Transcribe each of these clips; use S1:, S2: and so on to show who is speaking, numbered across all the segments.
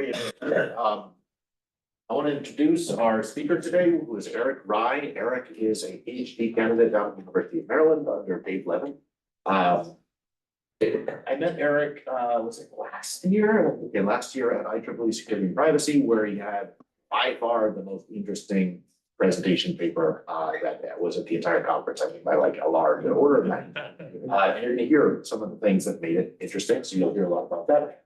S1: remediating. I want to introduce our speaker today, who is Erik Rye. Erik is a PhD candidate down at the University of Maryland under Dave Levin. I met Erik, was it last year? Yeah, last year at IEEE Security and Privacy, where he had by far the most interesting presentation paper that was at the entire conference. I mean, by like a large order of magnitude. And you're going to hear some of the things that made it interesting, so you'll hear a lot about that.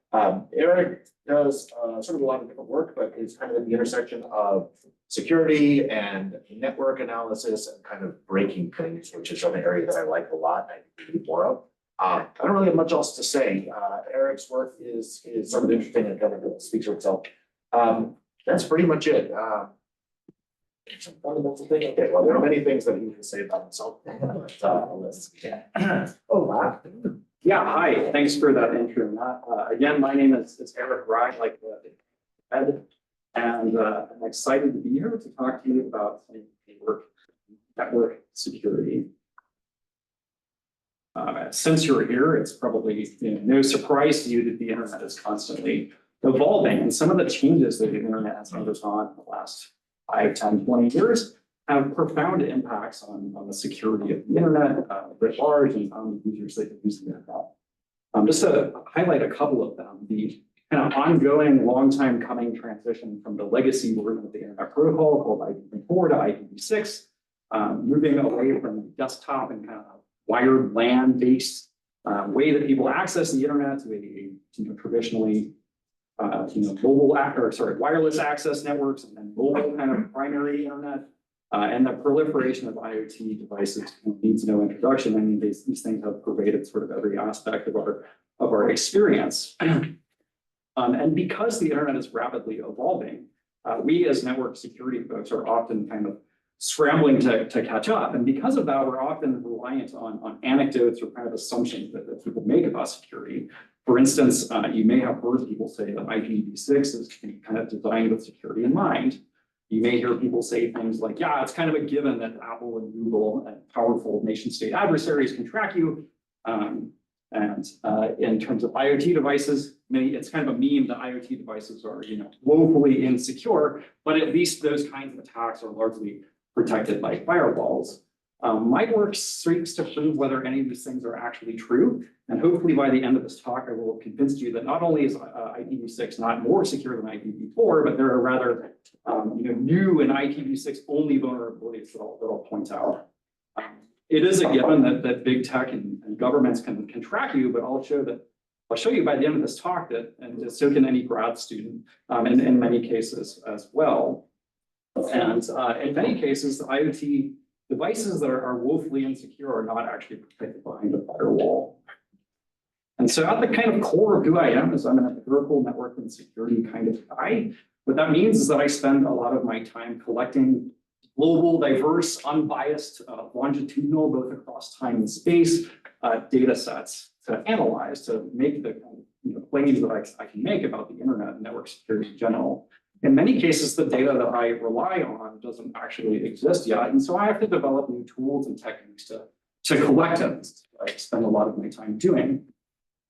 S1: Erik does sort of a lot of different work, but is kind of at the intersection of security and network analysis and kind of breaking things, which is an area that I like a lot and I need more of. I don't really have much else to say. Erik's work is sort of interesting and kind of speaks for itself. That's pretty much it. Some fundamental thing. Okay, well, there are many things that he can say about himself. Oh, wow.
S2: Yeah, hi. Thanks for that intro. Again, my name is Erik Rye, like the head, and I'm excited to be here to talk to you about network security. Since you're here, it's probably no surprise to you that the internet is constantly evolving, and some of the changes that the internet has undergone in the last 5, 10, 20 years have profound impacts on the security of the internet writ large and on the users that use the internet. Just to highlight a couple of them, the kind of ongoing, long time coming transition from the legacy version of the internet protocol called IPv4 to IPv6, moving away from desktop and kind of wired LAN based way that people access the internet to a traditionally wireless access networks and then mobile kind of primary internet. And the proliferation of IoT devices needs no introduction. I mean, these things have pervaded sort of every aspect of our experience. And because the internet is rapidly evolving, we as network security folks are often kind of scrambling to catch up. And because of that, we're often reliant on anecdotes or kind of assumptions that people make about security. For instance, you may have heard people say that IPv6 is kind of designed with security in mind. You may hear people say things like, yeah, it's kind of a given that Apple and Google and powerful nation state adversaries can track you. And in terms of IoT devices, it's kind of a meme that IoT devices are, woefully insecure, but at least those kinds of attacks are largely protected by firewalls. My work seeks to prove whether any of these things are actually true. And hopefully by the end of this talk, I will have convinced you that not only is IPv6 not more secure than IPv4, but there are rather new and IPv6 only vulnerabilities that I'll point out. It is a given that big tech and governments can track you, but I'll show you by the end of this talk that, and so can any grad student in many cases as well. And in many cases, the IoT devices that are woefully insecure are not actually protected behind a firewall. And so at the kind of core of who I am is I'm an empirical network and security kind of guy. What that means is that I spend a lot of my time collecting global, diverse, unbiased, longitudinal, both across time and space, data sets to analyze, to make the claims that I can make about the internet and network security in general. In many cases, the data that I rely on doesn't actually exist yet. And so I have to develop new tools and techniques to collect it. I spend a lot of my time doing.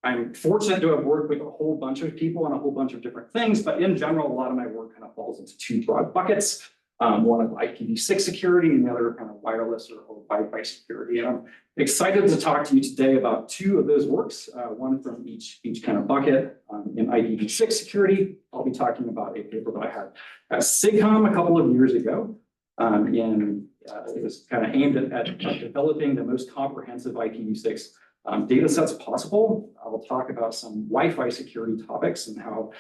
S2: I'm fortunate to have worked with a whole bunch of people on a whole bunch of different things, but in general, a lot of my work kind of falls into two broad buckets. One of IPv6 security and the other kind of wireless or Wi-Fi security. And I'm excited to talk to you today about two of those works, one from each kind of bucket. In IPv6 security, I'll be talking about a paper that I had at SIGCOMM a couple of years ago. It was kind of aimed at developing the most comprehensive IPv6 data sets possible. I will talk about some Wi-Fi security topics and how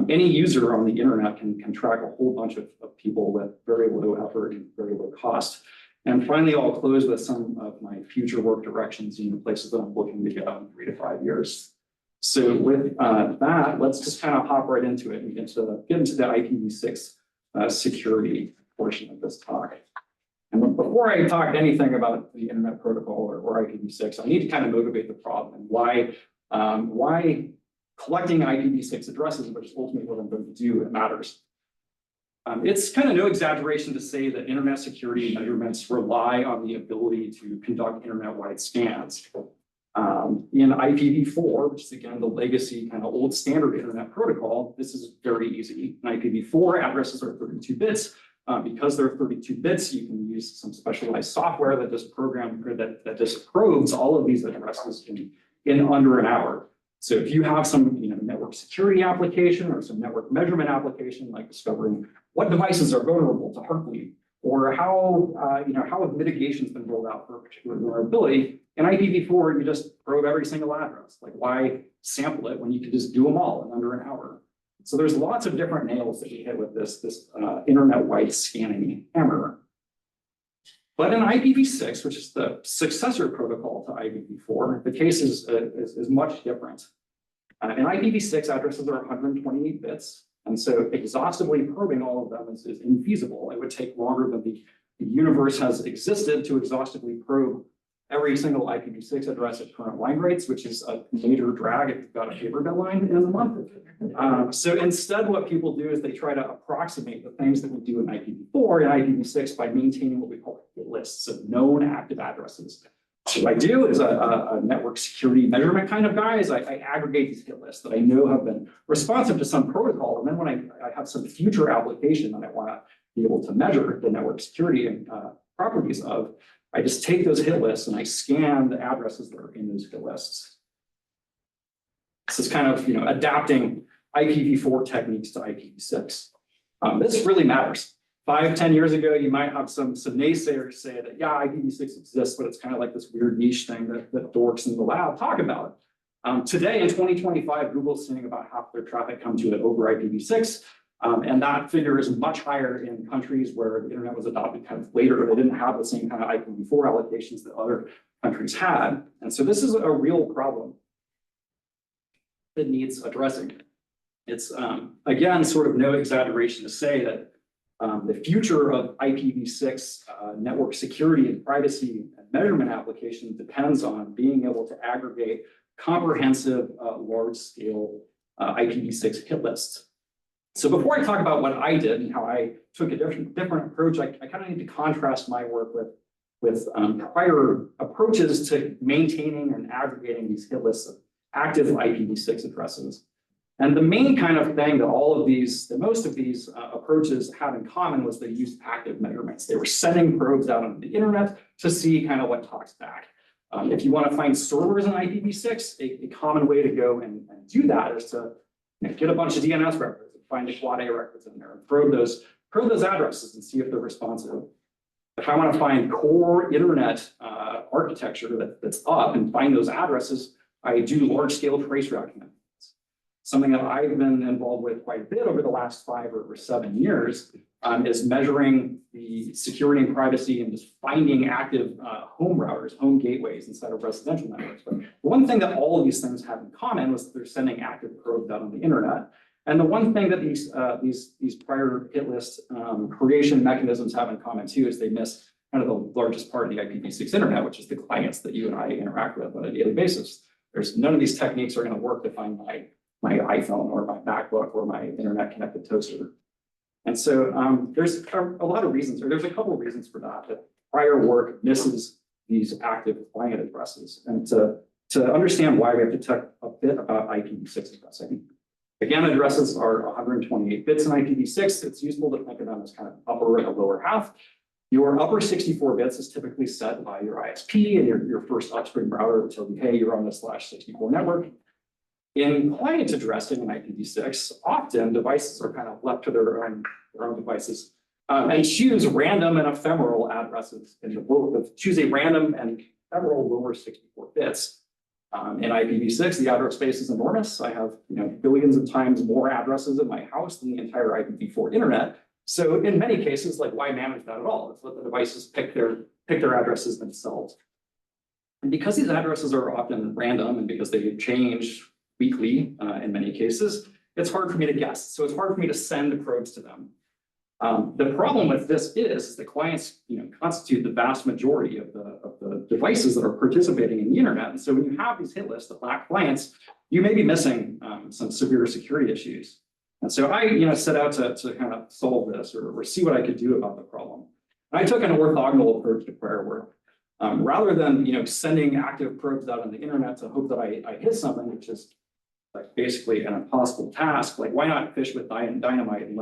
S2: any user on the internet can track a whole bunch of people with very low effort and very low cost. And finally, I'll close with some of my future work directions in places that I'm looking to get in 3 to 5 years. So with that, let's just kind of hop right into it and get into the IPv6 security portion of this talk. And before I talk anything about the internet protocol or IPv6, I need to kind of motivate the problem and why collecting IPv6 addresses, which is ultimately what I'm going to do, it matters. It's kind of no exaggeration to say that internet security measurements rely on the ability to conduct internet-wide scans. In IPv4, which is again the legacy kind of old standard internet protocol, this is very easy. In IPv4, addresses are 32 bits. Because they're 32 bits, you can use some specialized software that just that just probes all of these addresses in under an hour. So if you have some network security application or some network measurement application, like discovering what devices are vulnerable to Heartbleed, or how have mitigations been rolled out for a particular vulnerability, in IPv4 you just probe every single address. Like, why sample it when you can just do them all in under an hour? So there's lots of different nails that we hit with this internet-wide scanning hammer. But in IPv6, which is the successor protocol to IPv4, the case is much different. In IPv6, addresses are 128 bits. And so exhaustively probing all of them is infeasible. It would take longer than the universe has existed to exhaustively probe every single IPv6 address at current line rates, which is a major drag if you've got a paper deadline in a month. So instead, what people do is they try to approximate the things that we do in IPv4 and IPv6 by maintaining what we call lists of known active addresses. So what I do is a network security measurement kind of guy is I aggregate these hit lists that I know have been responsive to some protocol. And then when I have some future application that I want to be able to measure the network security and properties of, I just take those hit lists and I scan the addresses that are in those hit lists. This is kind of adapting IPv4 techniques to IPv6. This really matters. 5-10 years ago, you might have some naysayers say that, yeah, IPv6 exists, but it's kind of like this weird niche thing that dorks in the lab talk about. Today, in 2025, Google's seeing about half their traffic come to it over IPv6. And that figure is much higher in countries where the internet was adopted kind of later. They didn't have the same kind of IPv4 allocations that other countries had. And so this is a real problem that needs addressing. It's, again, sort of no exaggeration to say that the future of IPv6 network security and privacy and measurement application depends on being able to aggregate comprehensive, large-scale IPv6 hit lists. So before I talk about what I did and how I took a different approach, I kind of need to contrast my work with prior approaches to maintaining and aggregating these hit lists of active IPv6 addresses. And the main kind of thing that most of these approaches have in common was they used active measurements. They were sending probes out on the internet to see kind of what talks back. If you want to find servers in IPv6, a common way to go and do that is to get a bunch of DNS records and find the quad A records in there and probe those addresses and see if they're responsive. If I want to find core internet architecture that's up and find those addresses, I do large-scale trace routing. Something that I've been involved with quite a bit over the last 5 or 7 years is measuring the security and privacy and just finding active home routers, home gateways inside of residential networks. But one thing that all of these things have in common was that they're sending active probes out on the internet. And the one thing that these prior hit list creation mechanisms have in common too is they miss kind of the largest part of the IPv6 internet, which is the clients that you and I interact with on a daily basis. None of these techniques are going to work to find my iPhone or my MacBook or my internet connected toaster. And so there's a lot of reasons, or there's a couple of reasons for that prior work misses these active client addresses. And to understand why, we have to talk a bit about IPv6 addressing. Again, addresses are 128 bits in IPv6. It's useful to think of them as kind of upper and lower half. Your upper 64 bits is typically set by your ISP and your first upstream router will tell you, hey, you're on the /64 network. In client addressing in IPv6, often devices are kind of left to their own devices and choose random and ephemeral addresses choose a random and ephemeral lower 64 bits. In IPv6, the address space is enormous. I have billions of times more addresses in my house than the entire IPv4 internet. So in many cases, like, why manage that at all? Let's let the devices pick their addresses themselves. And because these addresses are often random and because they change weekly in many cases, it's hard for me to guess. So it's hard for me to send probes to them. The problem with this is the clients constitute the vast majority of the devices that are participating in the internet. And so when you have these hit lists that lack clients, you may be missing some severe security issues. And so I set out to kind of solve this or see what I could do about the problem. And I took an orthogonal approach to prior work. Rather than, sending active probes out on the internet to hope that I hit something, which is like basically an impossible task. Like, why not fish with dynamite and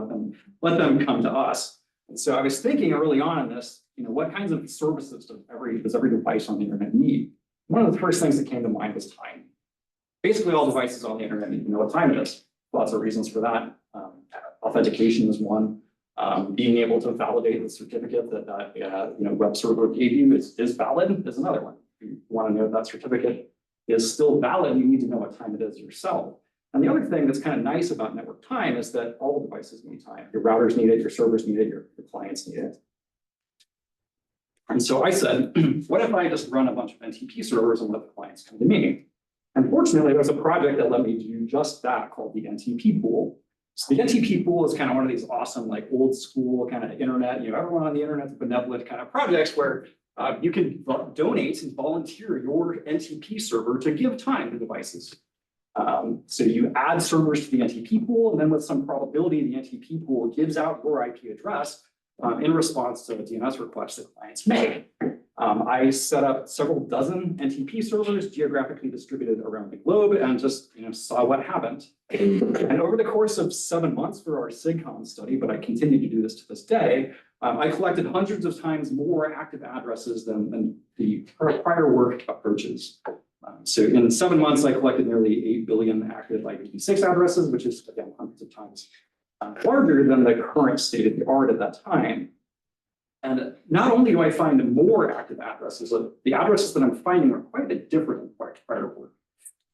S2: let them come to us? And so I was thinking early on in this, what kinds of services does every device on the internet need? One of the first things that came to mind was time. Basically, all devices on the internet need to know what time it is. Lots of reasons for that. Authentication is one. Being able to validate the certificate that web server gave you is valid is another one. If you want to know that certificate is still valid, you need to know what time it is yourself. And the other thing that's kind of nice about network time is that all devices need time. Your routers need it, your servers need it, your clients need it. And so I said, what if I just run a bunch of NTP servers and let the clients come to me? And fortunately, there's a project that let me do just that called the NTP pool. So the NTP pool is kind of one of these awesome, like old school kind of internet, everyone on the internet's benevolent kind of projects where you can donate and volunteer your NTP server to give time to devices. So you add servers to the NTP pool, and then with some probability, the NTP pool gives out your IP address in response to DNS requests that clients make. I set up several dozen NTP servers geographically distributed around the globe and just saw what happened. And over the course of 7 months for our SIGCOMM study, but I continue to do this to this day, I collected hundreds of times more active addresses than the prior work approaches. So in 7 months, I collected nearly 8 billion active IPv6 addresses, which is, again, hundreds of times larger than the current state of the art at that time. And not only do I find more active addresses, the addresses that I'm finding are quite a bit different than prior work.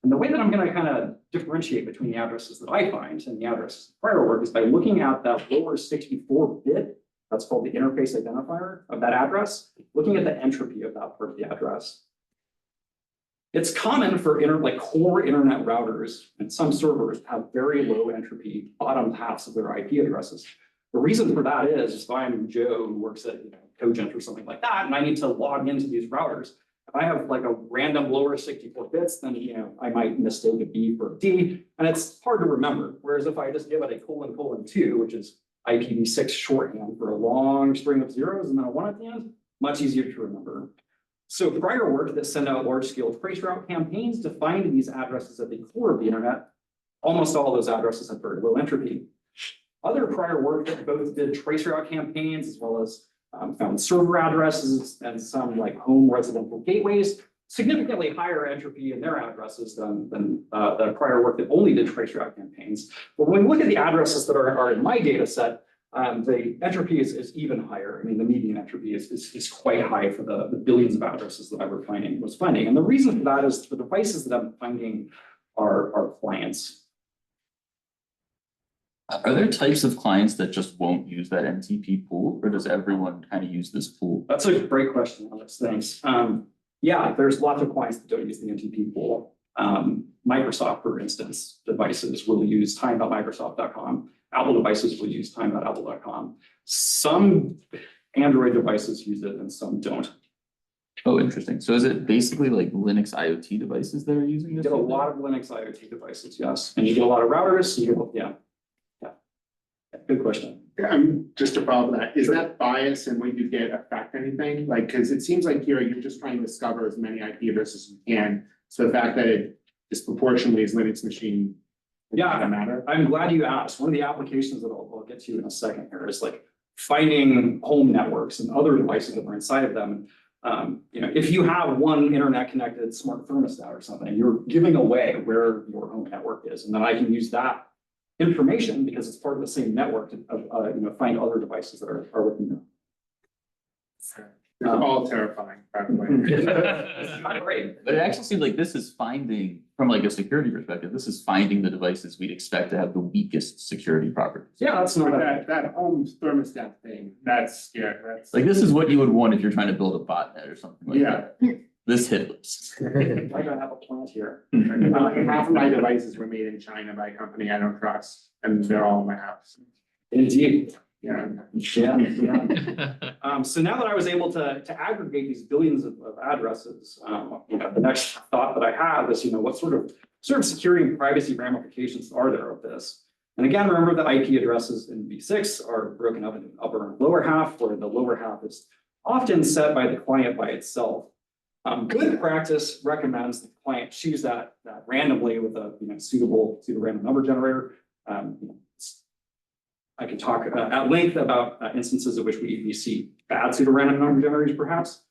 S2: And the way that I'm going to kind of differentiate between the addresses that I find and the addresses of prior work is by looking at that lower 64-bit, that's called the interface identifier of that address, looking at the entropy of that part of the address. It's common for core internet routers and some servers to have very low entropy bottom halves of their IP addresses. The reason for that is if I'm Joe who works at Cogent or something like that, and I need to log into these routers. If I have like a random lower 64 bits, then I might mistake a B for a D, and it's hard to remember. Whereas if I just give it a ::2, which is IPv6 shorthand for a long string of zeros and then a 1 at the end, much easier to remember. So prior work that send out large-scale traceroute campaigns to find these addresses at the core of the internet, almost all those addresses have very low entropy. Other prior work that both did traceroute campaigns as well as found server addresses and some like home residential gateways, significantly higher entropy in their addresses than the prior work that only did traceroute campaigns. But when we look at the addresses that are in my data set, the entropy is even higher. I mean, the median entropy is quite high for the billions of addresses that I was finding. And the reason for that is the devices that I'm finding are clients.
S3: Are there types of clients that just won't use that NTP pool, or does everyone kind of use this pool?
S2: That's a great question, Alex. Thanks. Yeah, there's lots of clients that don't use the NTP pool. Microsoft, for instance, devices will use time.microsoft.com. Apple devices will use time.apple.com. Some Android devices use it and some don't.
S3: Oh, interesting. So is it basically like Linux IoT devices that are using this?
S2: You get a lot of Linux IoT devices, yes. And you get a lot of routers, yeah. Good question.
S4: Just to follow that, is that bias and what you get affect anything? Like, because it seems like here you're just trying to discover as many IP addresses as you can. So the fact that it disproportionately is Linux machine, doesn't matter.
S2: I'm glad you asked. One of the applications that I'll get to in a second here is like finding home networks and other devices that are inside of them. If you have one internet connected smart thermostat or something, you're giving away where your home network is, and then I can use that information because it's part of the same network to find other devices that are within them.
S4: It's all terrifying, by the way.
S2: It's not great.
S3: But it actually seems like this is finding, from like a security perspective, this is finding the devices we'd expect to have the weakest security properties.
S2: Yeah, that's not bad.
S4: That home thermostat thing, that's that's
S3: Like this is what you would want if you're trying to build a botnet or something like that.
S4: yeah.
S3: This hitless.
S2: I gotta have a plant here.
S4: Half of my devices were made in China by a company I don't trust, and they're all in my house.
S2: Indeed.
S4: Yeah.
S2: Yeah. So now that I was able to aggregate these billions of addresses, the next thought that I have is, what sort of security and privacy ramifications are there of this? And again, remember that IP addresses in V6 are broken up into upper and lower half, where the lower half is often set by the client by itself. Good practice recommends the client choose that randomly with a suitable pseudo-random number generator. I can talk at length about instances in which we see bad pseudo-random number generators, perhaps.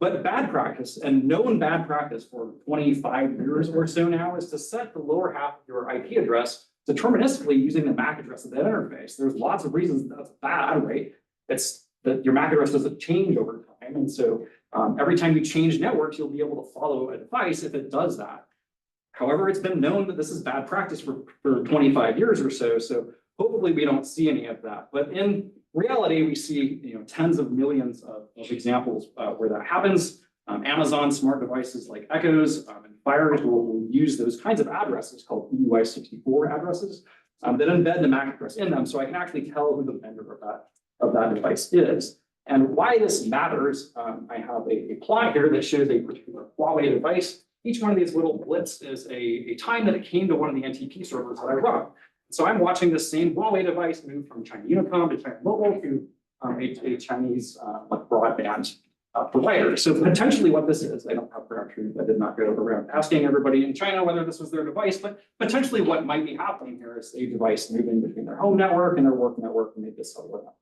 S2: But bad practice and known bad practice for 25 years or so now is to set the lower half of your IP address deterministically using the MAC address of that interface. There's lots of reasons that's bad, right? It's that your MAC address doesn't change over time. And so every time you change networks, you'll be able to follow a device if it does that. However, it's been known that this is bad practice for 25 years or so. So hopefully we don't see any of that. But in reality, we see tens of millions of examples where that happens. Amazon smart devices like Echoes and Fires will use those kinds of addresses called EUI64 addresses that embed the MAC address in them. So I can actually tell who the vendor of that device is. And why this matters, I have a plot here that shows a particular Huawei device. Each one of these little blips is a time that it came to one of the NTP servers that I run. So I'm watching this same Huawei device move from China Unicom to China Mobile to a Chinese broadband provider. So potentially what this is, I don't have production, I did not go around asking everybody in China whether this was their device, but potentially what might be happening here is a device moving between their home network and their work network and maybe a cellular network.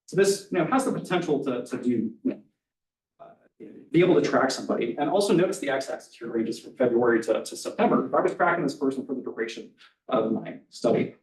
S2: So this has the potential to do, be able to track somebody. And also notice the x-axis here ranges from February to September. If I was tracking this person for the duration of my study.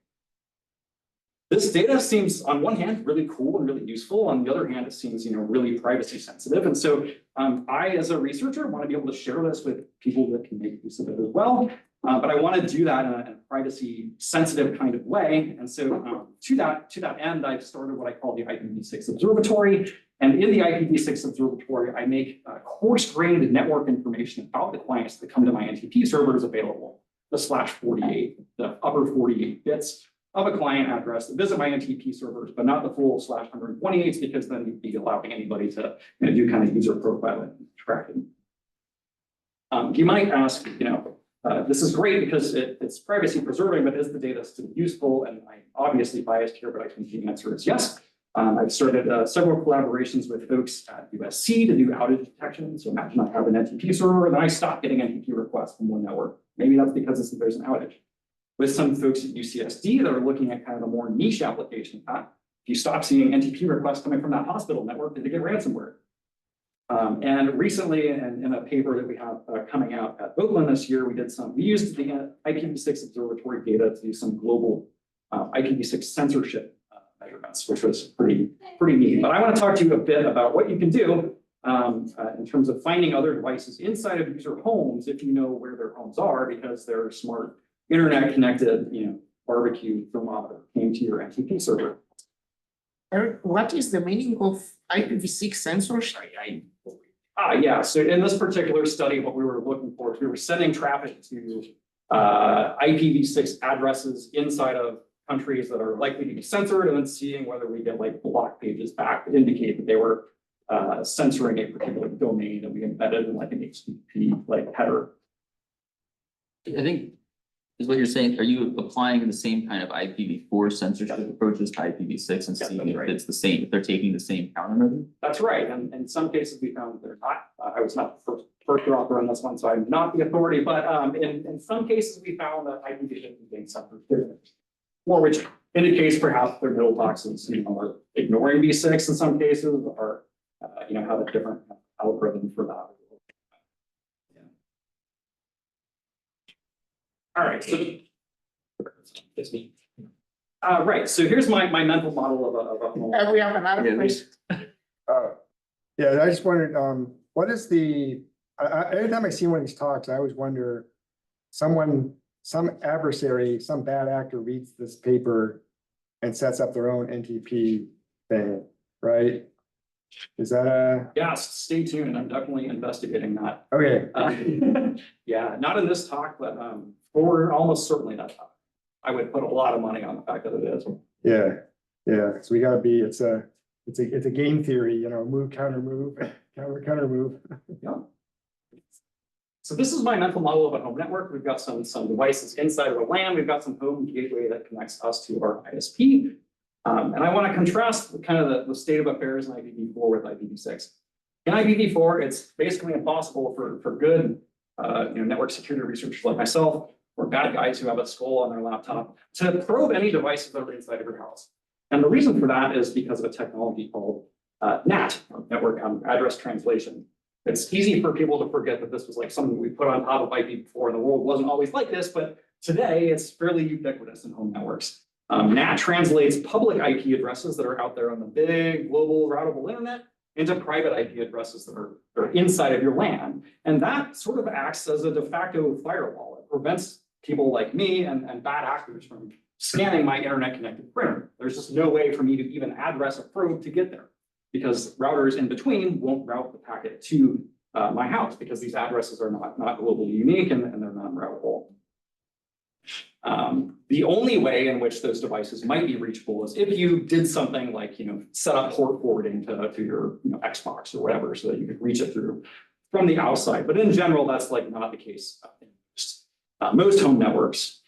S2: This data seems, on one hand, really cool and really useful. On the other hand, it seems, really privacy sensitive. And so I, as a researcher, want to be able to share this with people that can make use of it as well. But I want to do that in a privacy sensitive kind of way. And so to that end, I've started what I call the IPv6 Observatory. And in the IPv6 Observatory, I make coarse-grained network information about the clients that come to my NTP servers available. The /48, the upper 48 bits of a client address to visit my NTP servers, but not the full /128s, because then you'd be allowing anybody to do kind of user profiling and tracking. You might ask, this is great because it's privacy preserving, but is the data still useful? And I'm obviously biased here, but I think the answer is yes. I've started several collaborations with folks at USC to do outage detection. So imagine I have an NTP server and then I stop getting NTP requests from one network. Maybe that's because there's an outage. With some folks at UCSD that are looking at kind of a more niche application. If you stop seeing NTP requests coming from that hospital network, did they get ransomware? And recently, in a paper that we have coming out at Oakland this year, we used the IPv6 Observatory data to do some global IPv6 censorship measurements, which was pretty neat. But I want to talk to you a bit about what you can do in terms of finding other devices inside of user homes if you know where their homes are, because their smart internet connected, barbecue thermometer came to your NTP server.
S4: Erik, what is the meaning of IPv6 censorship?
S2: Yeah. So in this particular study, what we were looking for is we were sending traffic to IPv6 addresses inside of countries that are likely to be censored, and then seeing whether we get block pages back that indicate that they were censoring a particular domain that we embedded in an HTTP header.
S3: I think is what you're saying. Are you applying the same kind of IPv4 censorship approaches to IPv6 and seeing if it's the same, if they're taking the same countermeasure?
S2: That's right. And in some cases we found they're not. I was not the first author on this one, so I'm not the authority, but in some cases we found that IPv6 is being censored more, which indicates perhaps their middle boxes, are ignoring v6 in some cases, or have a different algorithm for that. All right, so right. So here's my mental model of a home.
S4: We have another question.
S5: Yeah, I just wondered, what is every time I see one of these talks, I always wonder, some adversary, some bad actor reads this paper and sets up their own NTP thing, right? Is that
S2: Yes, stay tuned. I'm definitely investigating that.
S5: okay?
S2: Yeah, not in this talk, but for almost certainly that talk. I would put a lot of money on the fact that it is.
S5: Yeah. So we gotta be. It's a game theory. Move, counter, move, counter, move.
S2: Yeah. So this is my mental model of a home network. We've got some devices inside of a LAN. We've got some home gateway that connects us to our ISP. And I want to contrast kind of the state of affairs in IPv4 with IPv6. In IPv4, it's basically impossible for good network security researchers like myself or bad guys who have a skull on their laptop to probe any devices that are inside of your house. And the reason for that is because of a technology called NAT, network address translation. It's easy for people to forget that this was like something we put on top of IPv4, and the world wasn't always like this, but today it's fairly ubiquitous in home networks. NAT translates public IP addresses that are out there on the big global routable internet into private IP addresses that are inside of your LAN. And that sort of acts as a de facto firewall. It prevents people like me and bad actors from scanning my internet connected printer. There's just no way for me to even address a probe to get there, because routers in between won't route the packet to my house, because these addresses are not globally unique and they're non-routable. The only way in which those devices might be reachable is if you did something like, set up port forwarding to your Xbox or whatever, so that you could reach it from the outside. But in general, that's like not the case in most home networks.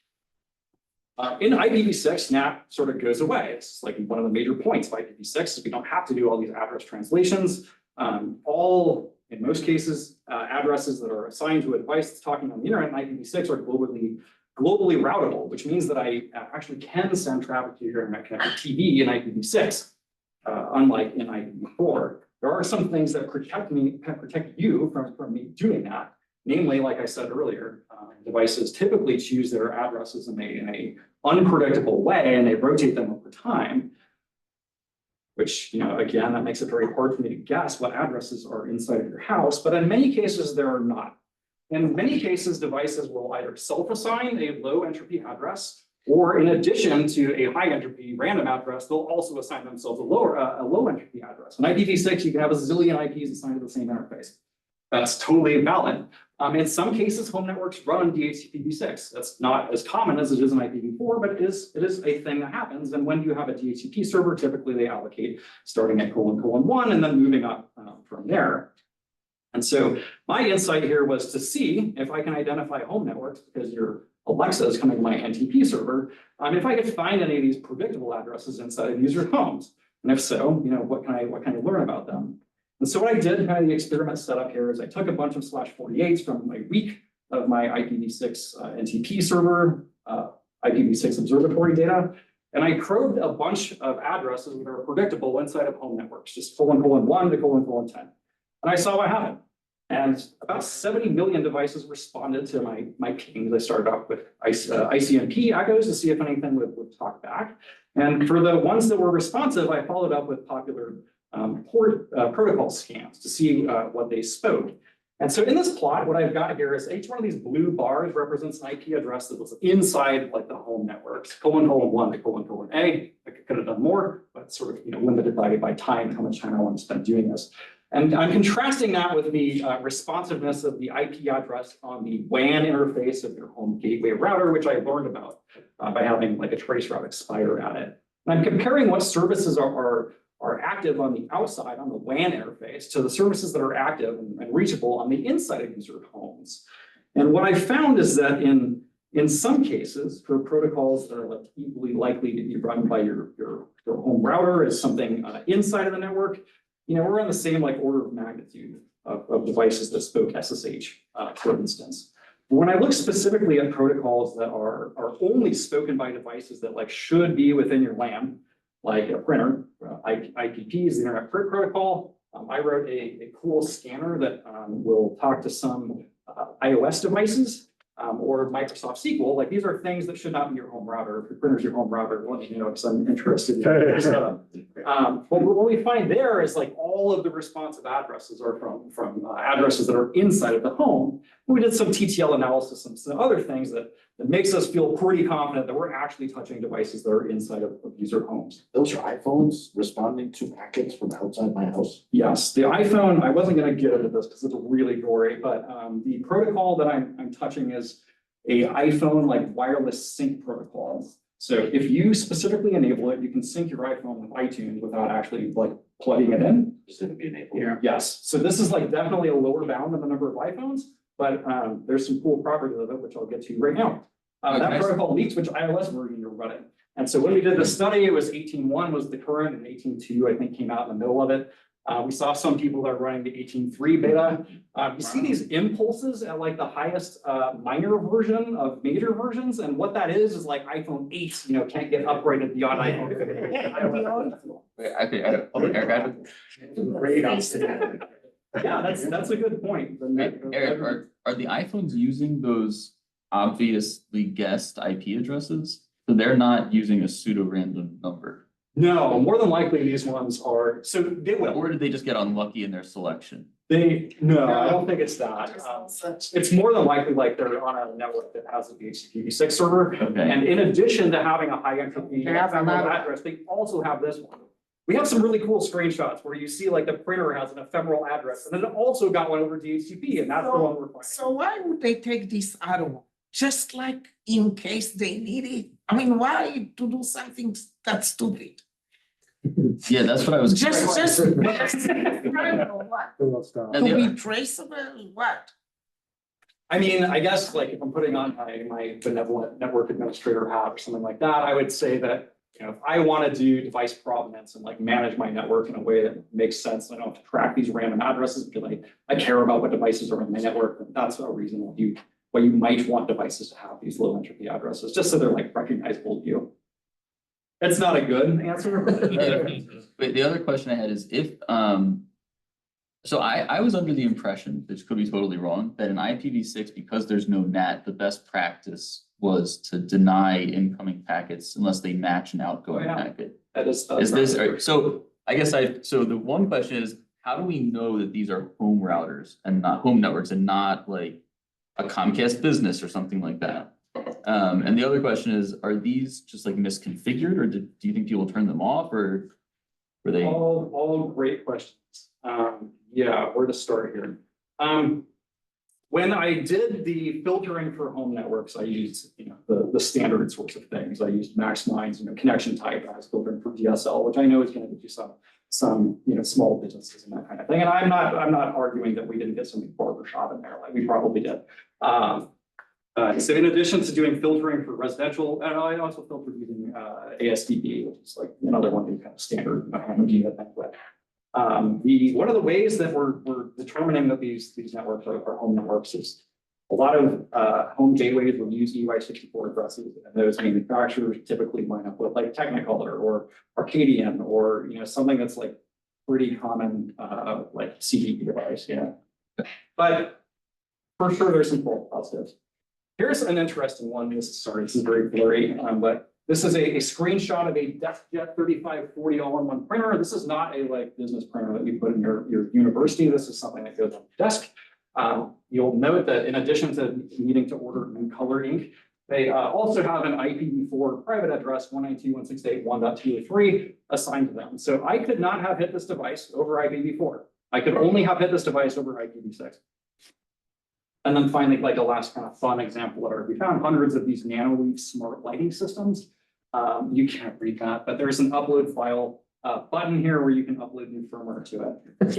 S2: In IPv6, NAT sort of goes away. It's like one of the major points of IPv6 is we don't have to do all these address translations. In most cases, addresses that are assigned to a device that's talking on the internet in IPv6 are globally routable, which means that I actually can send traffic to your internet connected TV in IPv6, unlike in IPv4. There are some things that protect you from me doing that. Namely, like I said earlier, devices typically choose their addresses in a unpredictable way, and they rotate them over time, which, again, that makes it very hard for me to guess what addresses are inside of your house, but in many cases, there are not. In many cases, devices will either self-assign a low entropy address, or in addition to a high entropy random address, they'll also assign themselves a low entropy address. In IPv6, you can have a zillion IPs assigned to the same interface. That's totally valid. In some cases, home networks run DHCP-v6. That's not as common as it is in IPv4, but it is a thing that happens. And when you have a DHCP server, typically they allocate starting at : : 1 and then moving up from there. And so my insight here was to see if I can identify home networks, because your Alexa is coming to my NTP server, if I could find any of these predictable addresses inside of user homes. And if so, what can I learn about them? And so what I did, kind of the experiment setup here, is I took a bunch of /48s from a week of my IPv6 NTP server, IPv6 observatory data, and I probed a bunch of addresses that are predictable inside of home networks, just : : 1 to : 10. And I saw what happened. And about 70 million devices responded to my pings. I started off with ICMP echoes to see if anything would talk back. And for the ones that were responsive, I followed up with popular port protocol scans to see what they spoke. And so in this plot, what I've got here is each one of these blue bars represents an IP address that was inside like the home networks, : : 1 to : A. I could have done more, but sort of limited by time, how much time I want to spend doing this. And I'm contrasting that with the responsiveness of the IP address on the WAN interface of your home gateway router, which I learned about by having like a traceroute expire at it. And I'm comparing what services are active on the outside on the WAN interface to the services that are active and reachable on the inside of user homes. And what I found is that in some cases, for protocols that are like equally likely to be run by your home router as something inside of the network, we're on the same like order of magnitude of devices that spoke SSH, for instance. When I look specifically at protocols that are only spoken by devices that like should be within your LAN, like a printer, IPP is the Internet Print Protocol. I wrote a cool scanner that will talk to some iOS devices or Microsoft SQL. Like these are things that should not be your home router. If your printer's your home router, let me know because I'm interested in that. But what we find there is like all of the responsive addresses are from addresses that are inside of the home. And we did some TTL analysis and some other things that makes us feel pretty confident that we're actually touching devices that are inside of user homes.
S1: Those are iPhones responding to packets from outside my house?
S2: Yes, the iPhone, I wasn't going to get into this because it's really gory, but the protocol that I'm touching is a iPhone like wireless sync protocol. So if you specifically enable it, you can sync your iPhone with iTunes without actually like plugging it in.
S1: Specifically enabled.
S2: Yeah. Yes, so this is like definitely a lower bound than the number of iPhones, but there's some cool properties of it, which I'll get to right now. That protocol leaks which iOS version you're running. And so when we did the study, it was 18.1 was the current, and 18.2, I think, came out in the middle of it. We saw some people that are running the 18.3 beta. You see these impulses at like the highest minor version of major versions, and what that is like iPhone 8, can't get upgraded beyond iPhone 15.
S3: Wait, Eric,
S4: Great outstanding.
S2: Yeah, that's a good point.
S3: Eric, are the iPhones using those obviously guessed IP addresses? So they're not using a pseudo-random number?
S2: No, more than likely these ones are, so they will.
S3: Or did they just get unlucky in their selection?
S2: No, I don't think it's that. It's more than likely like they're on a network that has a DHCP6 server.
S3: Okay.
S2: And in addition to having a high entropy
S6: They have
S2: ephemeral
S6: another-
S2: address, they also have this one. We have some really cool screenshots where you see like the printer has an ephemeral address, and then it also got one over DHCP, and that's the one we're finding.
S6: So why would they take this other one? Just like in case they need it? I mean, why to do something that stupid?
S3: Yeah, that's what I was.
S6: Just, I don't know what,
S5: Little stuff.
S3: And
S6: to
S3: the-
S6: be traceable, what?
S2: I mean, I guess like if I'm putting on my benevolent network administrator hat or something like that, I would say that, if I want to do device provenance and like manage my network in a way that makes sense, I don't have to track these random addresses because I care about what devices are in my network. And that's a reason why you might want devices to have these low entropy addresses, just so they're like recognizable to you. It's not a good answer.
S3: Wait, the other question I had is if, so I was under the impression, which could be totally wrong, that in IPv6, because there's no NAT, the best practice was to deny incoming packets unless they match an outgoing
S2: Oh, yeah.
S3: packet.
S2: That is.
S3: Is this, so I guess so the one question is, how do we know that these are home routers and not home networks and not like a Comcast business or something like that? And the other question is, are these just like misconfigured, or do you think people turn them off, or were they?
S2: All great questions. Yeah, where to start here? When I did the filtering for home networks, I used, the standard sorts of things. I used maximize, connection type. I was filtering for DSL, which I know is going to do some small businesses and that kind of thing. And I'm not arguing that we didn't get some barbershop in there, like we probably did. So in addition to doing filtering for residential, and I also filtered using ASDP, which is like another one of the kind of standard homogeneous things. One of the ways that we're determining that these networks are home networks is a lot of home gateways will use EY64 addresses, and those manufacturers typically line up with like Technicolor or Arcadian or something that's like pretty common like CDE device, yeah. But for sure, there's some false positives. Here's an interesting one. This is very blurry, but this is a screenshot of a DeskJet 3540 all-in-one printer. This is not a like business printer that you put in your university. This is something that goes on your desk. You'll note that in addition to needing to order new color ink, they also have an IPv4 private address 192.168.1.203 assigned to them. So I could not have hit this device over IPv4. I could only have hit this device over IPv6. And then finally, like a last kind of fun example, we found hundreds of these nanoleaf smart lighting systems. You can't read that, but there's an upload file button here where you can upload new firmware to it.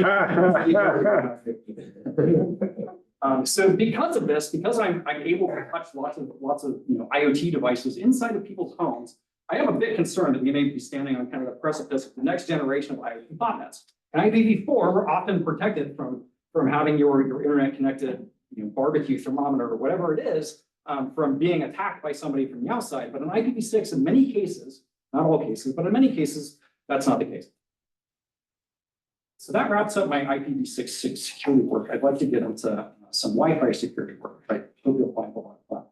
S2: So because of this, because I'm able to touch lots of IoT devices inside of people's homes, I am a bit concerned that we may be standing on kind of the precipice of the next generation of IoT botnets. And IPv4, we're often protected from having your internet connected barbecue thermometer or whatever it is from being attacked by somebody from the outside. But in IPv6, in many cases, not all cases, but in many cases, that's not the case. So that wraps up my IPv6 security work. I'd like to get into some Wi-Fi security work. I hope you'll find a lot of that.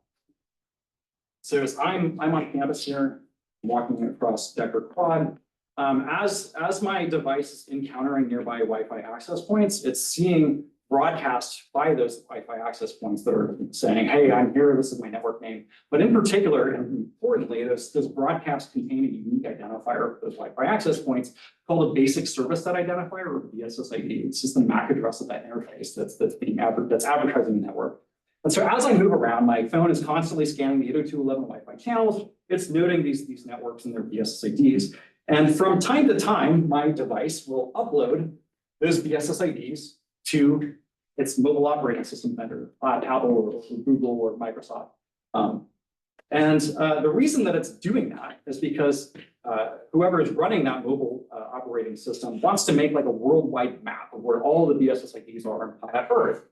S2: So as I'm on campus here, walking across Decker Quad. As my device is encountering nearby Wi-Fi access points, it's seeing broadcast by those Wi-Fi access points that are saying, hey, I'm here, this is my network name. But in particular, and importantly, those broadcasts contain a unique identifier for those Wi-Fi access points called a basic service set identifier, or BSSID. It's just the MAC address of that interface that's advertising the network. And so as I move around, my phone is constantly scanning the 802.11 Wi-Fi channels. It's noting these networks and their BSSIDs. And from time to time, my device will upload those BSSIDs to its mobile operating system vendor, Apple or Google or Microsoft. And the reason that it's doing that is because whoever is running that mobile operating system wants to make like a worldwide map of where all the BSSIDs are on planet Earth.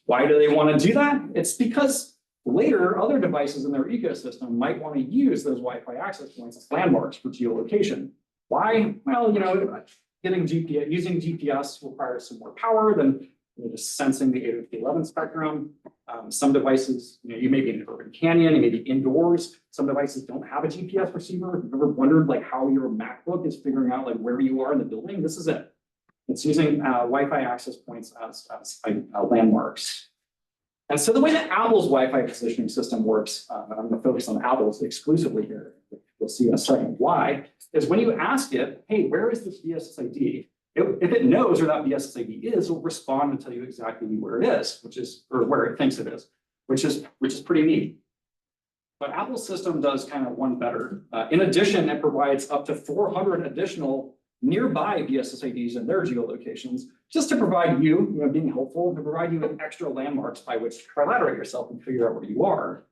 S2: Why do they want to do that? It's because later other devices in their ecosystem might want to use those Wi-Fi access points as landmarks for geolocation. Why? Well, using GPS requires some more power than just sensing the 802.11 spectrum. Some devices, you may be in an urban canyon, you may be indoors. Some devices don't have a GPS receiver. If you've ever wondered like how your MacBook is figuring out like where you are in the building, this is it. It's using Wi-Fi access points as landmarks. And so the way that Apple's Wi-Fi positioning system works, I'm going to focus on Apple's exclusively here. You'll see in a second why, is when you ask it, hey, where is this BSSID? If it knows where that BSSID is, it'll respond and tell you exactly where it is, or where it thinks it is, which is pretty neat. But Apple's system does kind of one better. In addition, it provides up to 400 additional nearby BSSIDs in their geolocations, just to provide you, being helpful, to provide you with extra landmarks by which to trilaterate yourself and figure out where you are.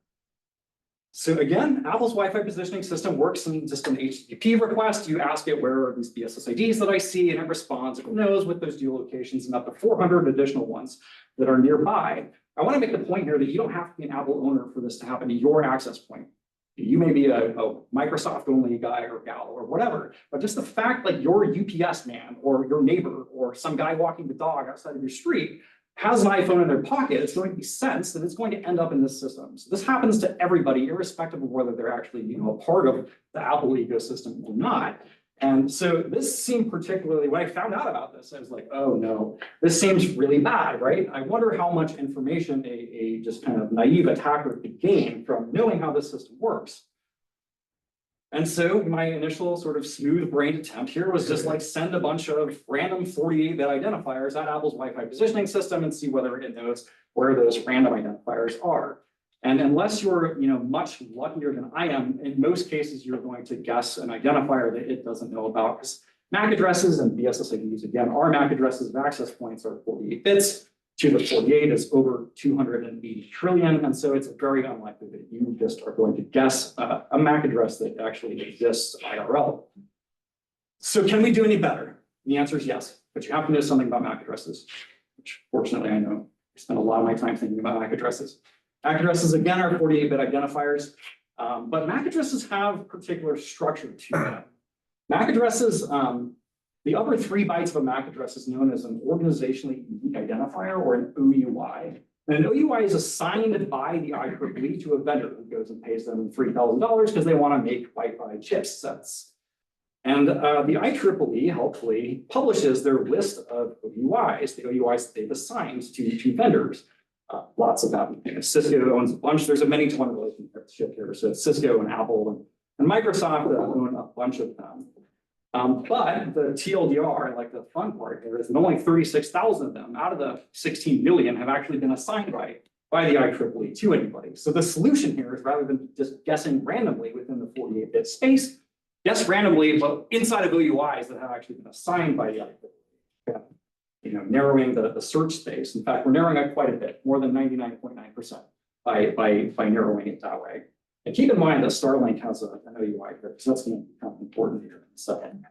S2: So again, Apple's Wi-Fi positioning system works in just an HTTP request. You ask it, where are these BSSIDs that I see, and it responds. It knows with those geolocations and up to 400 additional ones that are nearby. I want to make the point here that you don't have to be an Apple owner for this to happen to your access point. You may be a Microsoft only guy or gal or whatever, but just the fact like your UPS man or your neighbor or some guy walking the dog outside of your street has an iPhone in their pocket, it's going to be sensed and it's going to end up in this system. So this happens to everybody, irrespective of whether they're actually a part of the Apple ecosystem or not. And so this seemed particularly, when I found out about this, I was like, oh no, this seems really bad, right? I wonder how much information a just kind of naive attacker could gain from knowing how this system works. And so my initial sort of smooth-brained attempt here was just like send a bunch of random 48-bit identifiers at Apple's Wi-Fi positioning system and see whether it knows where those random identifiers are. And unless you're much luckier than I am, in most cases, you're going to guess an identifier that it doesn't know about. Because MAC addresses and BSSIDs, again, our MAC addresses of access points are 48 bits. To the 48 is over 280 trillion. And so it's very unlikely that you just are going to guess a MAC address that actually exists IRL. So can we do any better? The answer is yes, but you have to know something about MAC addresses, which fortunately I know. I spend a lot of my time thinking about MAC addresses. MAC addresses, again, are 48-bit identifiers, but MAC addresses have particular structure to them. MAC addresses, the upper 3 bytes of a MAC address is known as an organizationally unique identifier, or an OUI. And an OUI is assigned by the IEEE to a vendor who goes and pays them $3,000 because they want to make Wi-Fi chipsets. And the IEEE helpfully publishes their list of OUIs, the OUIs that they've assigned to vendors. Lots of them. Cisco owns a bunch. There's a many-to-one relationship here. So Cisco and Apple and Microsoft own a bunch of them. But the TLDR, like the fun part here, is that only 36,000 of them out of the 16 million have actually been assigned by the IEEE to anybody. So the solution here is, rather than just guessing randomly within the 48-bit space, guess randomly, but inside of OUIs that have actually been assigned by the IEEE. Narrowing the search space. In fact, we're narrowing it quite a bit, more than 99.9% by narrowing it that way. And keep in mind that Starlink has an OUI here, because that's going to become important here in a second.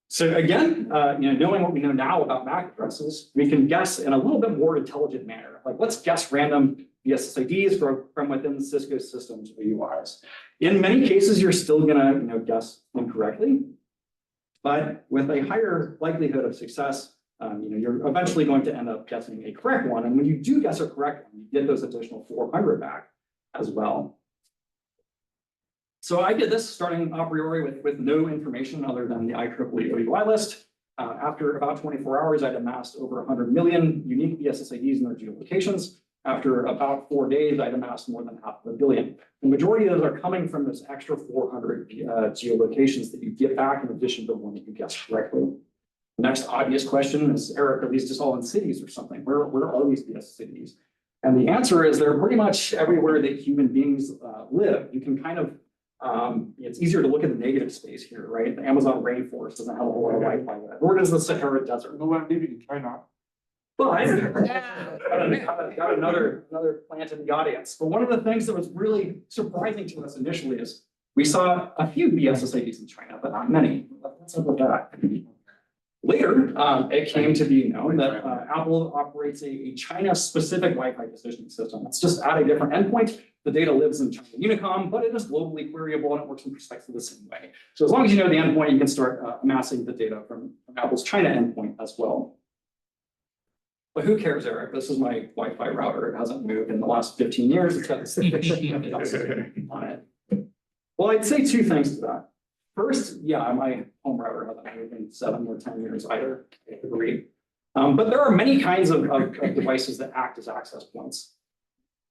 S2: So again, knowing what we know now about MAC addresses, we can guess in a little bit more intelligent manner. Like, let's guess random BSSIDs from within Cisco systems OUIs. In many cases, you're still going to guess incorrectly, but with a higher likelihood of success, you're eventually going to end up guessing a correct one. And when you do guess a correct one, you get those additional 400 back as well. So I did this starting a priori with no information other than the IEEE OUI list. After about 24 hours, I'd amassed over 100 million unique BSSIDs in their geolocations. After about 4 days, I'd amassed more than 500 million. The majority of those are coming from this extra 400 geolocations that you get back in addition to the one that you guessed correctly. The next obvious question is, Eric, are these just all in cities or something? Where are these BSSIDs? And the answer is they're pretty much everywhere that human beings live. You can kind of, it's easier to look at the negative space here, right? The Amazon rainforest doesn't have a whole lot of Wi-Fi yet, nor does the Sahara Desert.
S4: No, maybe you can try not.
S2: But
S6: Yeah.
S2: got another plant in the audience. But one of the things that was really surprising to us initially is we saw a few BSSIDs in China, but not many. What's up with that? Later, it came to be known that Apple operates a China-specific Wi-Fi decisioning system. It's just at a different endpoint. The data lives in China Unicom, but it is globally queryable and it works in precisely the same way. So as long as you know the endpoint, you can start amassing the data from Apple's China endpoint as well. But who cares, Eric? This is my Wi-Fi router. It hasn't moved in the last 15 years. It's got this on it. Well, I'd say two things to that. First, yeah, my home router hasn't moved in 7 or 10 years either. I agree. But there are many kinds of devices that act as access points.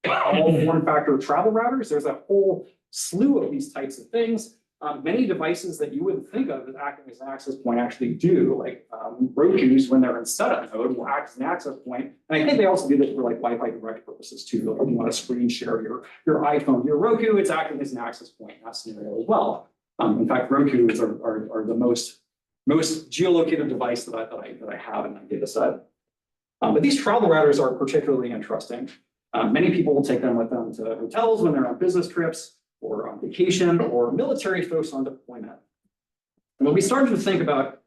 S2: All form factor travel routers, there's a whole slew of these types of things. Many devices that you wouldn't think of as acting as an access point actually do, like Roku's when they're in setup mode will act as an access point. And I think they also do this for like Wi-Fi direct purposes too. Like if you want to screen share your iPhone, your Roku, it's acting as an access point in that scenario as well. In fact, Roku's are the most geolocated device that I have in my data set. But these travel routers are particularly interesting. Many people will take them with them to hotels when they're on business trips or on vacation or military folks on deployment. And when we started to think about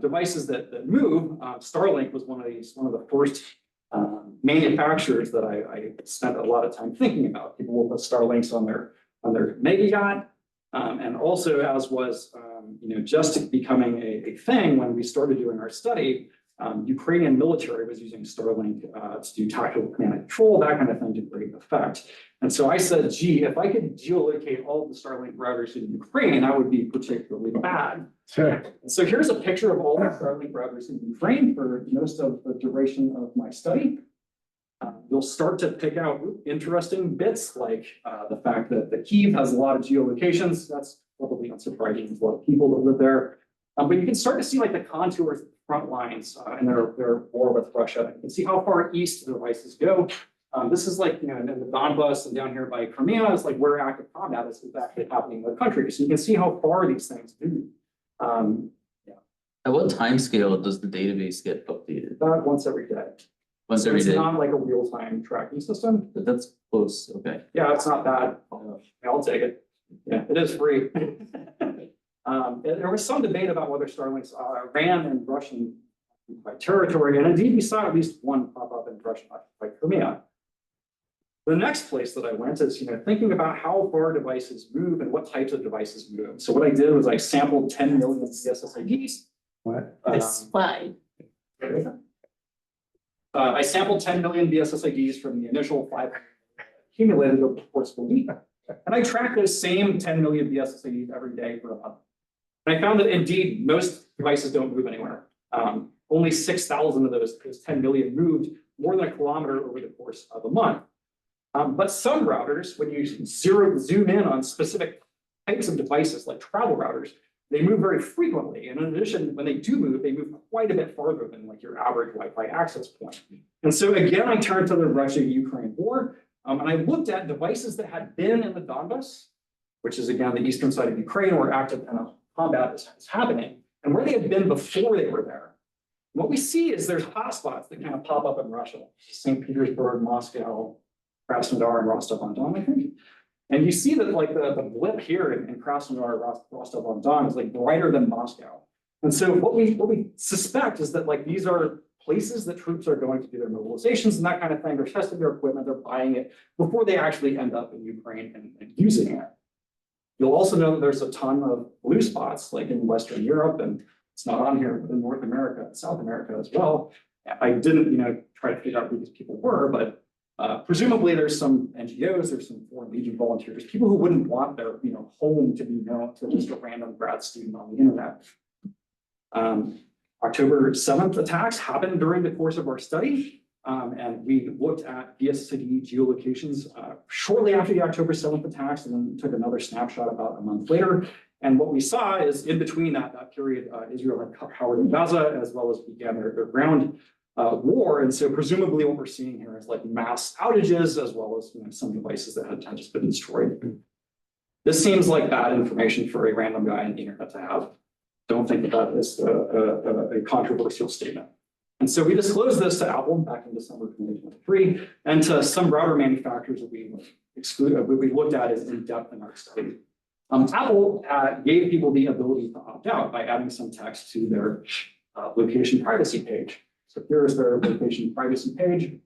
S2: devices that move, Starlink was one of the first manufacturers that I spent a lot of time thinking about. People will put Starlinks on their mega yacht. And also, as was just becoming a thing when we started doing our study, Ukrainian military was using Starlink to do tactical command and control, that kind of thing to great effect. And so I said, gee, if I could geolocate all of the Starlink routers in Ukraine, that would be particularly bad. And so here's a picture of all the Starlink routers in Ukraine for most of the duration of my study. You'll start to pick out interesting bits like the fact that the Kyiv has a lot of geolocations. That's probably unsurprising. There's a lot of people that live there. But you can start to see like the contours, front lines, and their war with Russia. You can see how far east the devices go. This is like, in the Donbass and down here by Crimea, it's like where active combat is actually happening in the country. So you can see how far these things move.
S3: At what time scale does the database get updated?
S2: About once every day.
S3: Once every
S2: It's
S3: day?
S2: not like a real-time tracking system.
S3: But that's close, okay.
S2: Yeah, it's not bad. I'll take it. Yeah, it is free. There was some debate about whether Starlinks ran in Russian territory, and indeed we saw at least one pop up in Russian occupied Crimea. The next place that I went is, thinking about how far devices move and what types of devices move. So what I did was I sampled 10 million CSSIDs.
S5: What?
S6: That's fine.
S2: I sampled 10 million BSSIDs from the initial 5 accumulated over the course of a week. And I tracked those same 10 million BSSIDs every day for a month. And I found that indeed, most devices don't move anywhere. Only 6,000 of those 10 million moved more than a kilometer over the course of a month. But some routers, when you zoom in on specific types of devices like travel routers, they move very frequently. And in addition, when they do move, they move quite a bit farther than like your average Wi-Fi access point. And so again, I turned to the Russia-Ukraine war, and I looked at devices that had been in the Donbass, which is again the eastern side of Ukraine where active combat is happening, and where they had been before they were there. And what we see is there's hotspots that kind of pop up in Russia, St. Petersburg, Moscow, Krasnodar, and Rostov-on-Don, I think. And you see that like the blip here in Krasnodar, Rostov-on-Don is like brighter than Moscow. And so what we suspect is that like these are places that troops are going to do their mobilizations and that kind of thing. They're testing their equipment, they're buying it before they actually end up in Ukraine and using it. You'll also know that there's a ton of blue spots like in Western Europe, and it's not on here, but in North America and South America as well. I didn't, try to figure out who these people were, but presumably there's some NGOs, there's some Foreign Legion volunteers, people who wouldn't want their, home to be known to just a random grad student on the internet. October 7th attacks happened during the course of our study. And we looked at BSSID geolocations shortly after the October 7th attacks, and then took another snapshot about a month later. And what we saw is in between that period, Israel had covered in Gaza, as well as began their ground war. And so presumably what we're seeing here is like mass outages, as well as some devices that had just been destroyed. This seems like bad information for a random guy on the internet to have. Don't think that is a controversial statement. And so we disclosed this to Apple back in December 2023, and to some router manufacturers that we looked at as in depth in our study. Apple gave people the ability to opt out by adding some text to their location privacy page. So here is their location privacy page.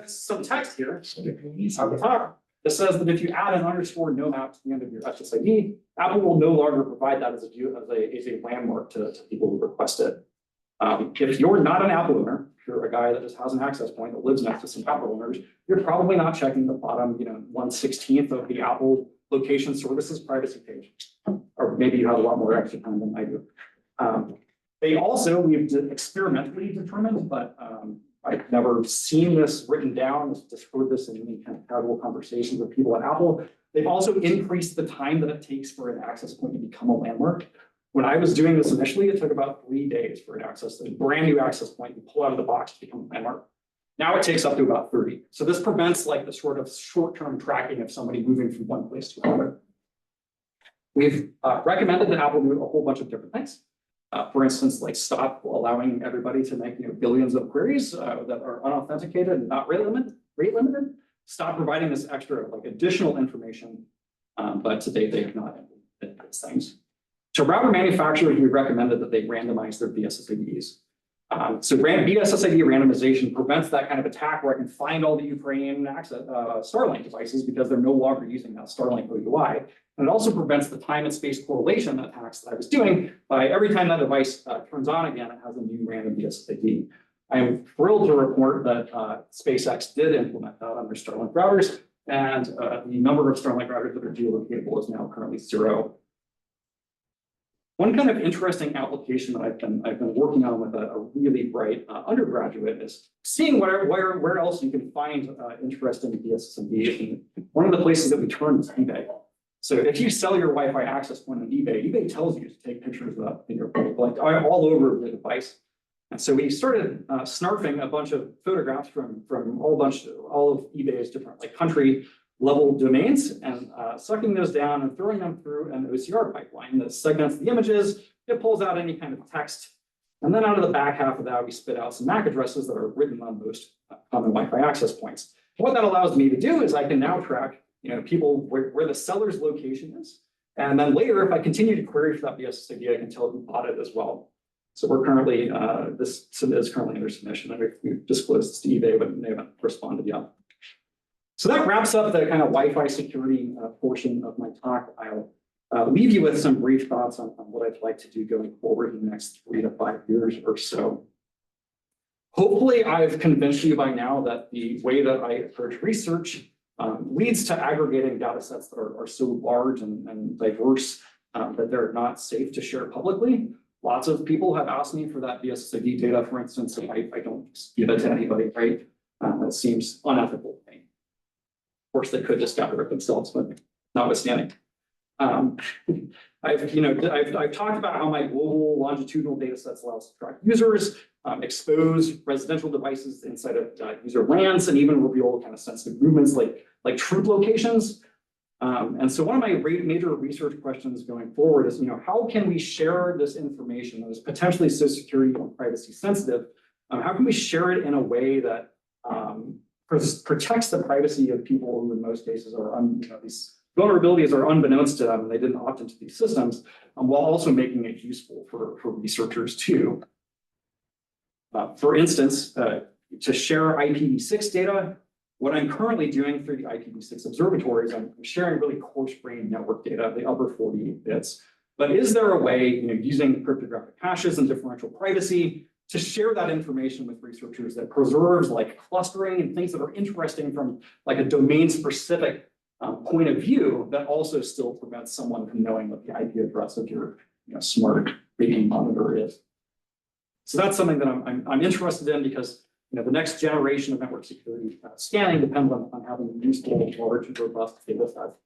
S2: Some text here at the top that says that if you add an underscore no map to the end of your SSID, Apple will no longer provide that as a landmark to people who request it. If you're not an Apple owner, if you're a guy that just has an access point that lives next to some Apple owners, you're probably not checking the bottom, 1/16 of the Apple location services privacy page. Or maybe you have a lot more extra time than I do. We've experimentally determined, but I've never seen this written down, just heard this in any kind of casual conversations with people at Apple. They've also increased the time that it takes for an access point to become a landmark. When I was doing this initially, it took about 3 days for a brand new access point to pull out of the box to become a landmark. Now it takes up to about 30. So this prevents like the sort of short-term tracking of somebody moving from one place to another. We've recommended that Apple do a whole bunch of different things. For instance, like stop allowing everybody to make billions of queries that are unauthenticated and not rate limited. Stop providing this extra additional information, but to date they have not implemented these things. To router manufacturers, we recommended that they randomize their BSSIDs. BSSID randomization prevents that kind of attack where I can find all the Ukrainian Starlink devices because they're no longer using that Starlink OUI. And it also prevents the time and space correlation attacks that I was doing by every time that device turns on again, it has a new random BSSID. I am thrilled to report that SpaceX did implement that on their Starlink routers, and the number of Starlink routers that are geolocatable is now currently 0. One kind of interesting application that I've been working on with a really bright undergraduate is seeing where else you can find interesting BSSIDs. And one of the places that we turn is eBay. So if you sell your Wi-Fi access point on eBay, eBay tells you to take pictures of that in your all over the device. And so we started snarfing a bunch of photographs from all of eBay's different country level domains and sucking those down and throwing them through an OCR pipeline that segments the images. It pulls out any kind of text. And then out of the back half of that, we spit out some MAC addresses that are written on most common Wi-Fi access points. What that allows me to do is I can now track people where the seller's location is. And then later, if I continue to query for that BSSID, I can tell who bought it as well. So we're currently, this is currently under submission. And we've disclosed this to eBay, but they haven't responded yet. So that wraps up the kind of Wi-Fi security portion of my talk. I'll leave you with some brief thoughts on what I'd like to do going forward in the next 3 to 5 years or so. Hopefully, I've convinced you by now that the way that I approach research leads to aggregating data sets that are so large and diverse that they're not safe to share publicly. Lots of people have asked me for that BSSID data, for instance, and I don't just give it to anybody, right? That seems unethical to me. Of course, they could just gather it themselves, but notwithstanding. I've talked about how my global longitudinal data sets allow us to track users, expose residential devices inside of user LANs, and even reveal kind of sensitive movements like troop locations. And so one of my major research questions going forward is, how can we share this information that is potentially so security and privacy sensitive? How can we share it in a way that protects the privacy of people who in most cases are, these vulnerabilities are unbeknownst to them and they didn't opt into these systems, while also making it useful for researchers too. For instance, to share IPv6 data, what I'm currently doing through the IPv6 observatories, I'm sharing really coarse-grained network data, the upper 48 bits. But is there a way, using cryptographic hashes and differential privacy, to share that information with researchers that preserves clustering and things that are interesting from a domain-specific point of view that also still prevents someone from knowing what the IP address of your smart baby monitor is? So that's something that I'm interested in because the next generation of network security scanning depends on having useful, large, and robust data sets.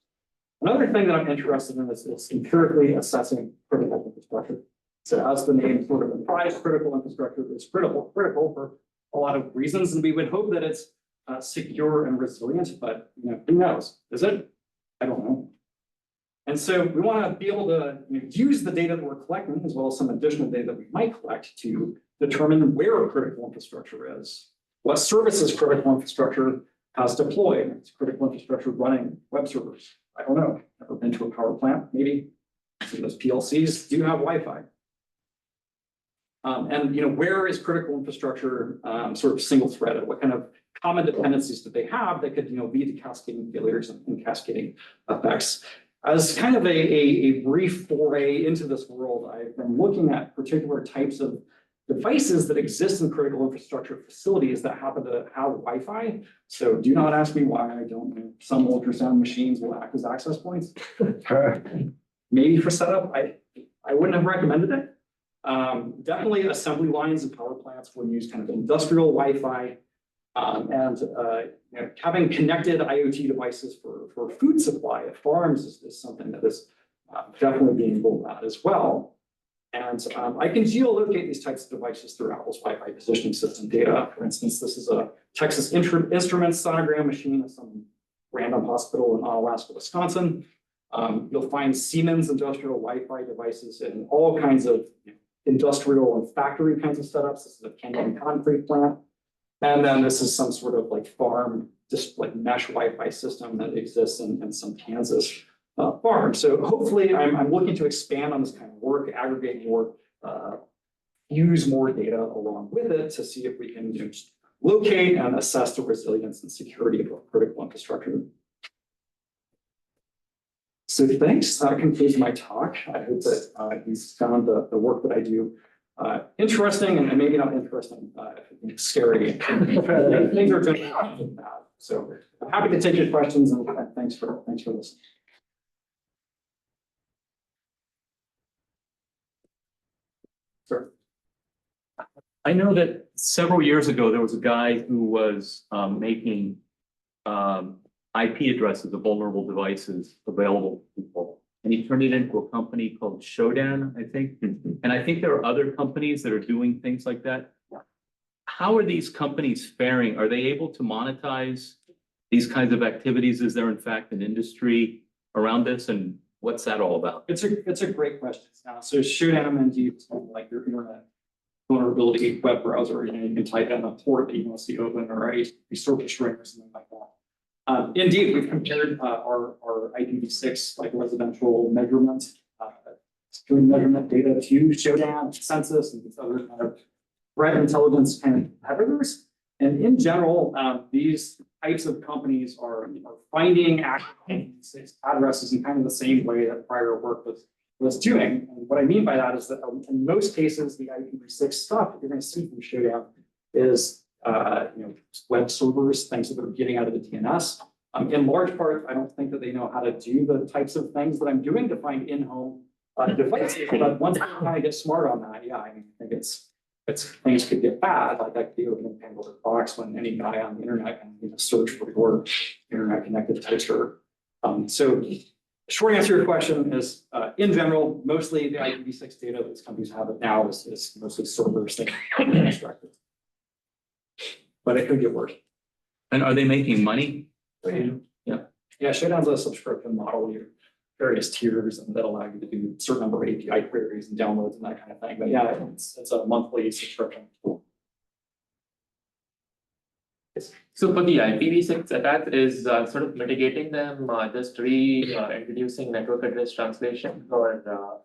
S2: Another thing that I'm interested in is empirically assessing critical infrastructure. So as the name sort of implies, critical infrastructure is critical for a lot of reasons, and we would hope that it's secure and resilient, but who knows? Is it? I don't know. And so we want to be able to use the data that we're collecting, as well as some additional data that we might collect, to determine where critical infrastructure is, what services critical infrastructure has deployed. It's critical infrastructure running web servers. I don't know. Never been to a power plant. Maybe some of those PLCs do have Wi-Fi. And where is critical infrastructure sort of single threaded? What kind of common dependencies do they have that could lead to cascading failures and cascading effects? As kind of a brief foray into this world, I've been looking at particular types of devices that exist in critical infrastructure facilities that happen to have Wi-Fi. So do not ask me why. I don't know. Some ultrasound machines will act as access points. Maybe for setup, I wouldn't have recommended it. Definitely assembly lines and power plants will use kind of industrial Wi-Fi. Having connected IoT devices for food supply at farms is something that is definitely being rolled out as well. And I can geolocate these types of devices through Apple's Wi-Fi positioning system data. For instance, this is a Texas Instruments sonogram machine at some random hospital in Alaska, Wisconsin. You'll find Siemens industrial Wi-Fi devices in all kinds of industrial and factory kinds of setups. This is a Canyon concrete plant. And then this is some sort of like farm, just like mesh Wi-Fi system that exists in some Kansas farm. So hopefully I'm looking to expand on this kind of work, aggregate more, use more data along with it to see if we can just locate and assess the resilience and security of critical infrastructure. So thanks, that concludes my talk. I hope that you found the work that I do interesting and maybe not interesting, scary. Things are generally bad. So I'm happy to take your questions and thanks for listening. Sure.
S7: I know that several years ago, there was a guy who was making IP addresses of vulnerable devices available to people. And he turned it into a company called Shodan, I think. And I think there are other companies that are doing things like that. How are these companies faring? Are they able to monetize these kinds of activities? Is there in fact an industry around this? And what's that all about?
S2: It's a great question. So Shodan indeed is like your internet vulnerability web browser. You can type in a port that you want to see open or a service string or something like that. Indeed, we've compared our IPv6 like residential measurement, string measurement data to Shodan, census, and these other kind of threat intelligence kind of competitors. And in general, these types of companies are finding active IPv6 addresses in kind of the same way that prior work was doing. And what I mean by that is that in most cases, the IPv6 stuff that you're going to see from Shodan is web servers, things that are getting out of the DNS. In large part, I don't think that they know how to do the types of things that I'm doing to find in-home devices. But once they kind of get smart on that, yeah, I think it's things could get bad. Like that could be opening Pandora's box when any guy on the internet can search for your internet connected toaster. So short answer to your question is, in general, mostly the IPv6 data that companies have now is mostly servers that are constructed. But it could get worse.
S7: And are they making money?
S2: Yeah, Shodan's a subscription model. You have various tiers and that allow you to do a certain number of API queries and downloads and that kind of thing. But yeah, it's a monthly subscription.
S8: So for the IPv6 attack is sort of mitigating them, just introducing network address translation, or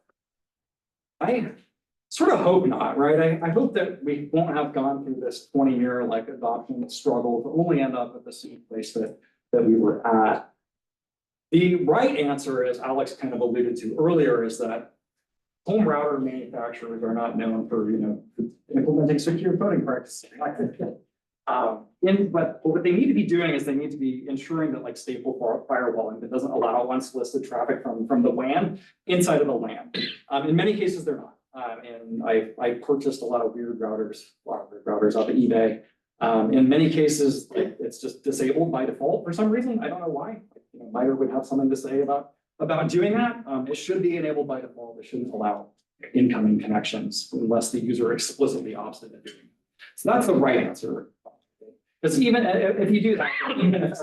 S2: I sort of hope not, right? I hope that we won't have gone through this 20-year like adoption struggle to only end up at the same place that we were at. The right answer, as Alex kind of alluded to earlier, is that home router manufacturers are not known for implementing secure coding practices. But what they need to be doing is they need to be ensuring that like stateful firewalling that doesn't allow unsolicited traffic from the WAN inside of the LAN. In many cases, they're not. And I purchased a lot of weird routers off of eBay. In many cases, it's just disabled by default for some reason. I don't know why. MITRE would have something to say about doing that. It should be enabled by default. It shouldn't allow incoming connections unless the user explicitly opts into doing it. So that's the right answer. Because even if you do that, even if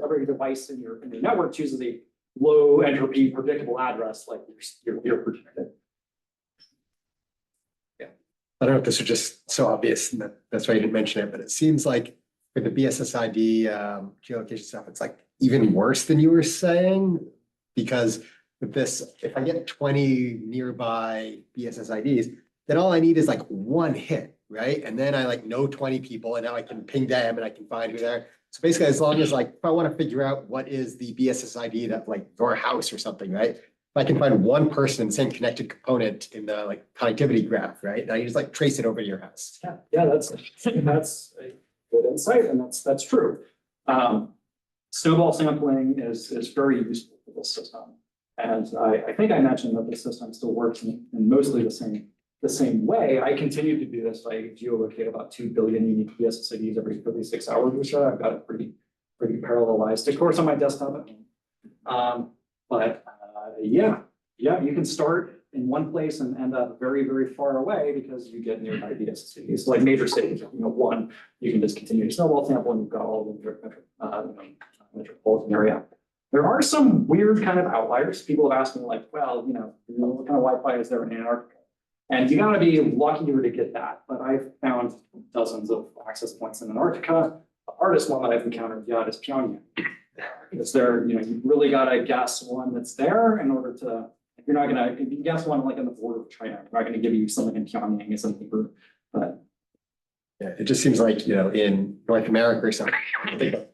S2: every device in your network chooses a low entropy predictable address like you're predicted.
S9: I don't know if this was just so obvious and that's why you didn't mention it, but it seems like with the BSSID geolocation stuff, it's like even worse than you were saying. Because with this, if I get 20 nearby BSSIDs, then all I need is like one hit, right? And then I like know 20 people and now I can ping them and I can find who they are. So basically, as long as like, if I want to figure out what is the BSSID that like your house or something, right? If I can find one person in the same connected component in the like connectivity graph, right? And I just like trace it over to your house.
S2: Yeah, that's a good insight, and that's true. Snowball sampling is very useful for this system. And I think I mentioned that the system still works in mostly the same way. I continue to do this. I geolocate about 2 billion unique BSSIDs every 36 hours or so. I've got it pretty parallelized, of course, on my desktop at home. Yeah, you can start in one place and end up very, very far away because you get nearby BSSIDs. So like major cities, one, you can just continue to snowball sample and you've got all the metropolitan area. There are some weird kind of outliers. People have asked me like, well, what kind of Wi-Fi is there in Antarctica? And you gotta be luckier to get that. But I've found dozens of access points in Antarctica. The hardest one that I've encountered yet is Pyongyang. Is there, you really gotta guess one that's there in order to, if you guess one like on the border of China, I'm not gonna give you something in Pyongyang as something for, but.
S9: Yeah, it just seems like, in North America or something,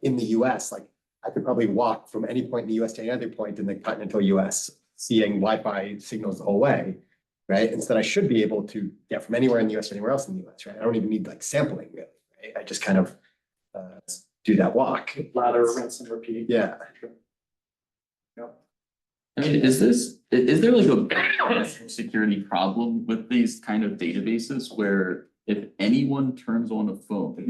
S9: in the US, like I could probably walk from any point in the US to any other point in the continental US, seeing Wi-Fi signals the whole way, right? Instead, I should be able to get from anywhere in the US to anywhere else in the US, right? I don't even need like sampling really, right? I just kind of do that walk.
S2: Lather, rinse and repeat.
S9: Yeah.
S3: I mean, is there like a security problem with these kind of databases where if anyone turns on a phone, if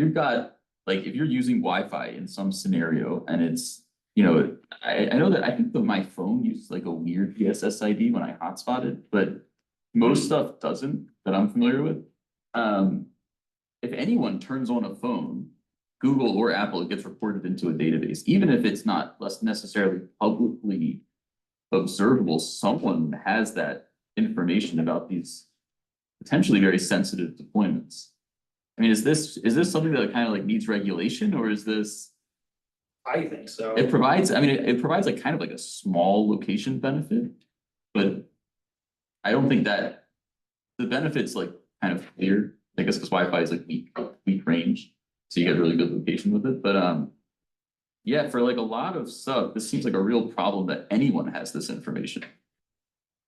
S3: you're using Wi-Fi in some scenario and it's, I know that I think that my phone uses like a weird BSSID when I hotspot it, but most stuff doesn't that I'm familiar with. If anyone turns on a phone, Google or Apple, it gets reported into a database, even if it's not less necessarily publicly observable. Someone has that information about these potentially very sensitive deployments. I mean, is this something that kind of like needs regulation, or is this?
S2: I think so.
S3: It provides like kind of like a small location benefit, but I don't think that the benefit's like kind of clear. I guess because Wi-Fi is like weak range. So you get really good location with it. But yeah, for like a lot of stuff, this seems like a real problem that anyone has this information.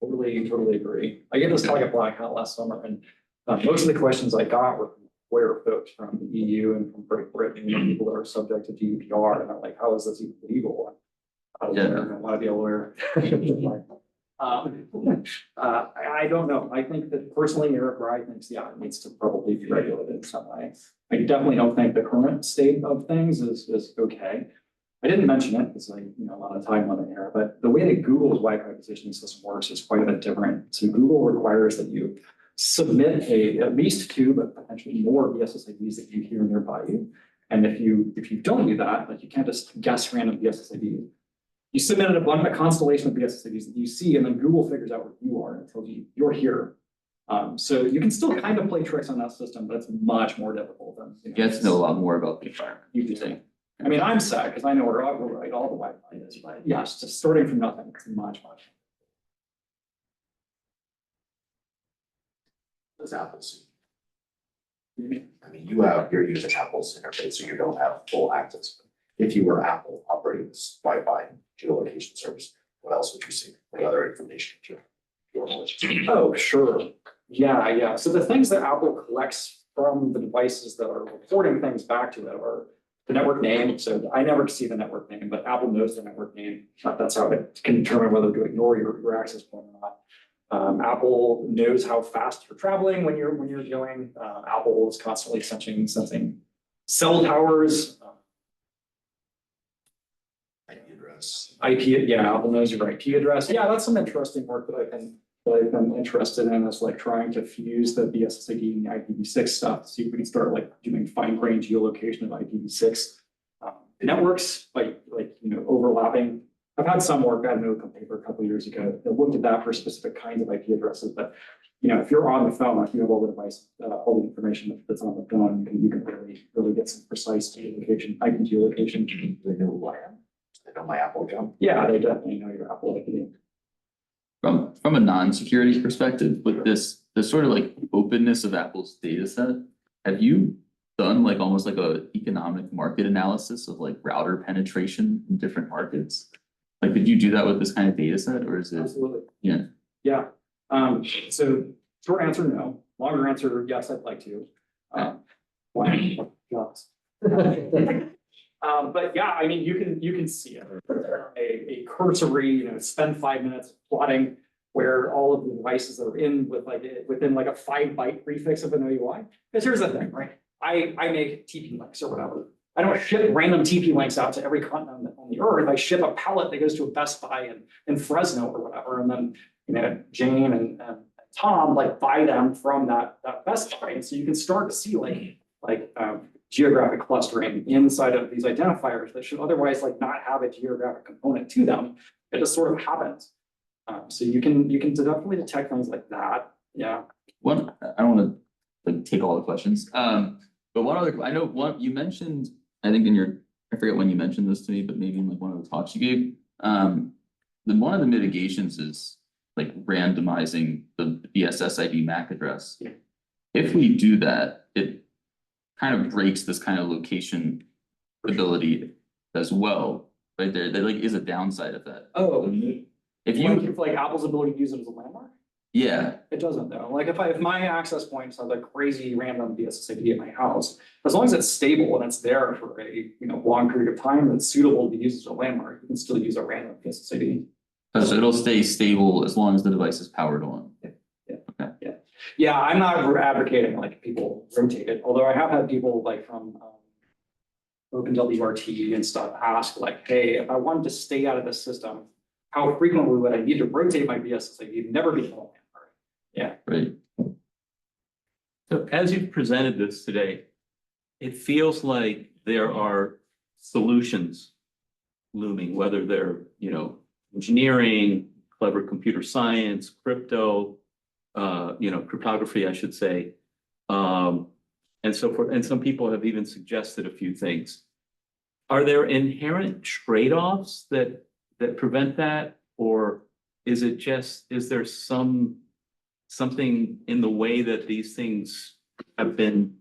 S2: Totally agree. I gave this talk at Black Hat last summer, and most of the questions I got were from lawyer folks from the EU and from Great Britain, people that are subject to GDPR, and they're like, how is this even legal? I don't want to be a lawyer. I don't know. I think that personally, Erik Rye thinks, it needs to probably be regulated in some way. I definitely don't think the current state of things is okay. I didn't mention it because a lot of time limit here, but the way that Google's Wi-Fi positioning system works is quite a bit different. So Google requires that you submit at least 2, but potentially more BSSIDs that you hear nearby you. And if you don't do that, like you can't just guess random BSSIDs. You submitted a constellation of BSSIDs that you see, and then Google figures out where you are and tells you you're here. So you can still kind of play tricks on that system, but it's much more difficult than
S3: You get to know a lot more about the environment.
S2: you think. I mean, I'm sad because I know where all the Wi-Fi is, but yes, just starting from nothing, it's much.
S1: Does Apple see? I mean, you're using Apple's interface, so you don't have full access. If you were Apple operating this Wi-Fi geolocation service, what else would you see? What other information would you?
S2: Oh, sure. Yeah. So the things that Apple collects from the devices that are reporting things back to it are the network name. So I never see the network name, but Apple knows the network name. That's how it can determine whether to ignore your access point or not. Apple knows how fast you're traveling when you're going. Apple is constantly sensing cell towers.
S1: IP address.
S2: Apple knows your IP address. Yeah, that's some interesting work that I've been interested in, is like trying to fuse the BSSID and the IPv6 stuff, see if we can start like doing fine-grained geolocation of IPv6 networks, overlapping I've had some work, I had an Oakland paper a couple of years ago that looked at that for specific kinds of IP addresses, but if you're on the phone, if you have all the device, all the information that's on the phone, you can really get some precise geolocation, IP geolocation.
S1: They know who I am. They know my Apple account.
S2: Yeah, they definitely know your Apple IP.
S3: From a non-security perspective, with the sort of like openness of Apple's data set, have you done like almost like a economic market analysis of like router penetration in different markets? Like, did you do that with this kind of data set, or is it?
S2: Absolutely.
S3: Yeah.
S2: Yeah. So short answer, no. Longer answer, yes, I'd like to. Why? Yes. But yeah, I mean, you can see it. A cursory, spend 5 minutes plotting where all of the devices that are within like a 5-byte prefix of an OUI. Because here's the thing, right? I make TP links or whatever. I don't ship random TP links out to every continent on the earth. I ship a pallet that goes to a Best Buy in Fresno or whatever, and then Jane and Tom buy them from that Best Buy. And so you can start to see geographic clustering inside of these identifiers that should otherwise not have a geographic component to them. It just sort of happens. So you can definitely detect things like that. Yeah.
S3: One, I don't want to take all the questions. But one other, I know you mentioned, I think I forget when you mentioned this to me, but maybe in one of the talks you gave. Then one of the mitigations is randomizing the BSSID MAC address.
S2: Yeah.
S3: If we do that, it kind of breaks this kind of location ability as well, right there. There is a downside of that.
S2: Oh,
S3: if
S2: Apple's ability to use it as a landmark?
S3: Yeah.
S2: It doesn't though. If my access points have a crazy random BSSID at my house, as long as it's stable and it's there for a long period of time that's suitable to use as a landmark, you can still use a random BSSID.
S3: So it'll stay stable as long as the device is powered on.
S2: Yeah, I'm not advocating people rotate it, although I have had people from OpenWRT and stuff ask hey, if I wanted to stay out of the system, how frequently would I need to rotate my BSSID? Never become a landmark. Yeah.
S3: Right.
S7: So as you've presented this today, it feels like there are solutions looming, whether they're, engineering, clever computer science, crypto, cryptography, I should say. And so forth. And some people have even suggested a few things. Are there inherent trade-offs that prevent that? Or is there something in the way that these things have been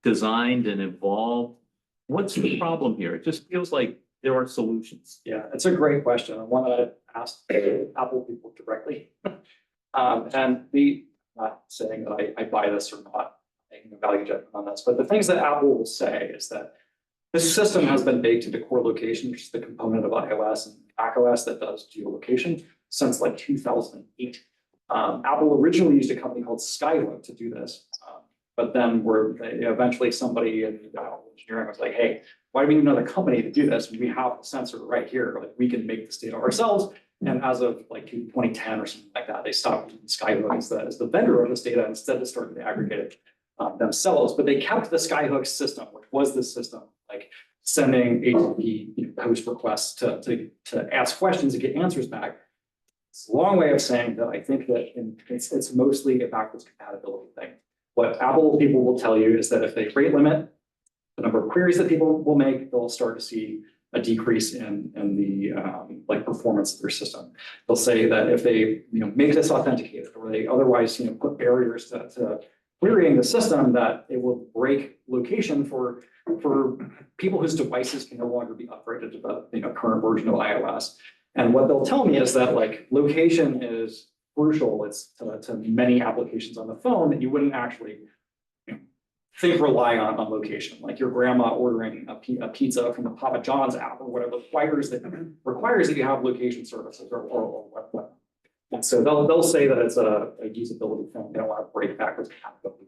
S7: designed and evolved? What's the problem here? It just feels like there are solutions.
S2: Yeah, it's a great question. And one that I asked Apple people directly. And not saying that I buy this or not, making a value judgment on this, but the things that Apple will say is that this system has been baked into core location, which is the component of iOS and macOS that does geolocation since 2008. Apple originally used a company called Skyhook to do this, but then eventually somebody in engineering was like, hey, why do we need another company to do this? We have the sensor right here. We can make this data ourselves. And as of 2010 or something like that, they stopped using Skyhook as the vendor of this data. Instead, they started to aggregate it themselves. But they kept the Skyhook system, which was this system, sending HTTP post requests to ask questions and get answers back. It's a long way of saying that I think that it's mostly a backwards compatibility thing. What Apple people will tell you is that if they rate limit the number of queries that people will make, they'll start to see a decrease in the performance of their system. They'll say that if they make this authenticated, or they otherwise put barriers to querying the system, that it will break location for people whose devices can no longer be upgraded to the current version of iOS. And what they'll tell me is that location is crucial. It's to many applications on the phone that you wouldn't actually think rely on location, like your grandma ordering a pizza from the Papa John's app or whatever requires that you have location services or what. And so they'll say that it's a usability thing. They don't want to break backwards compatibility.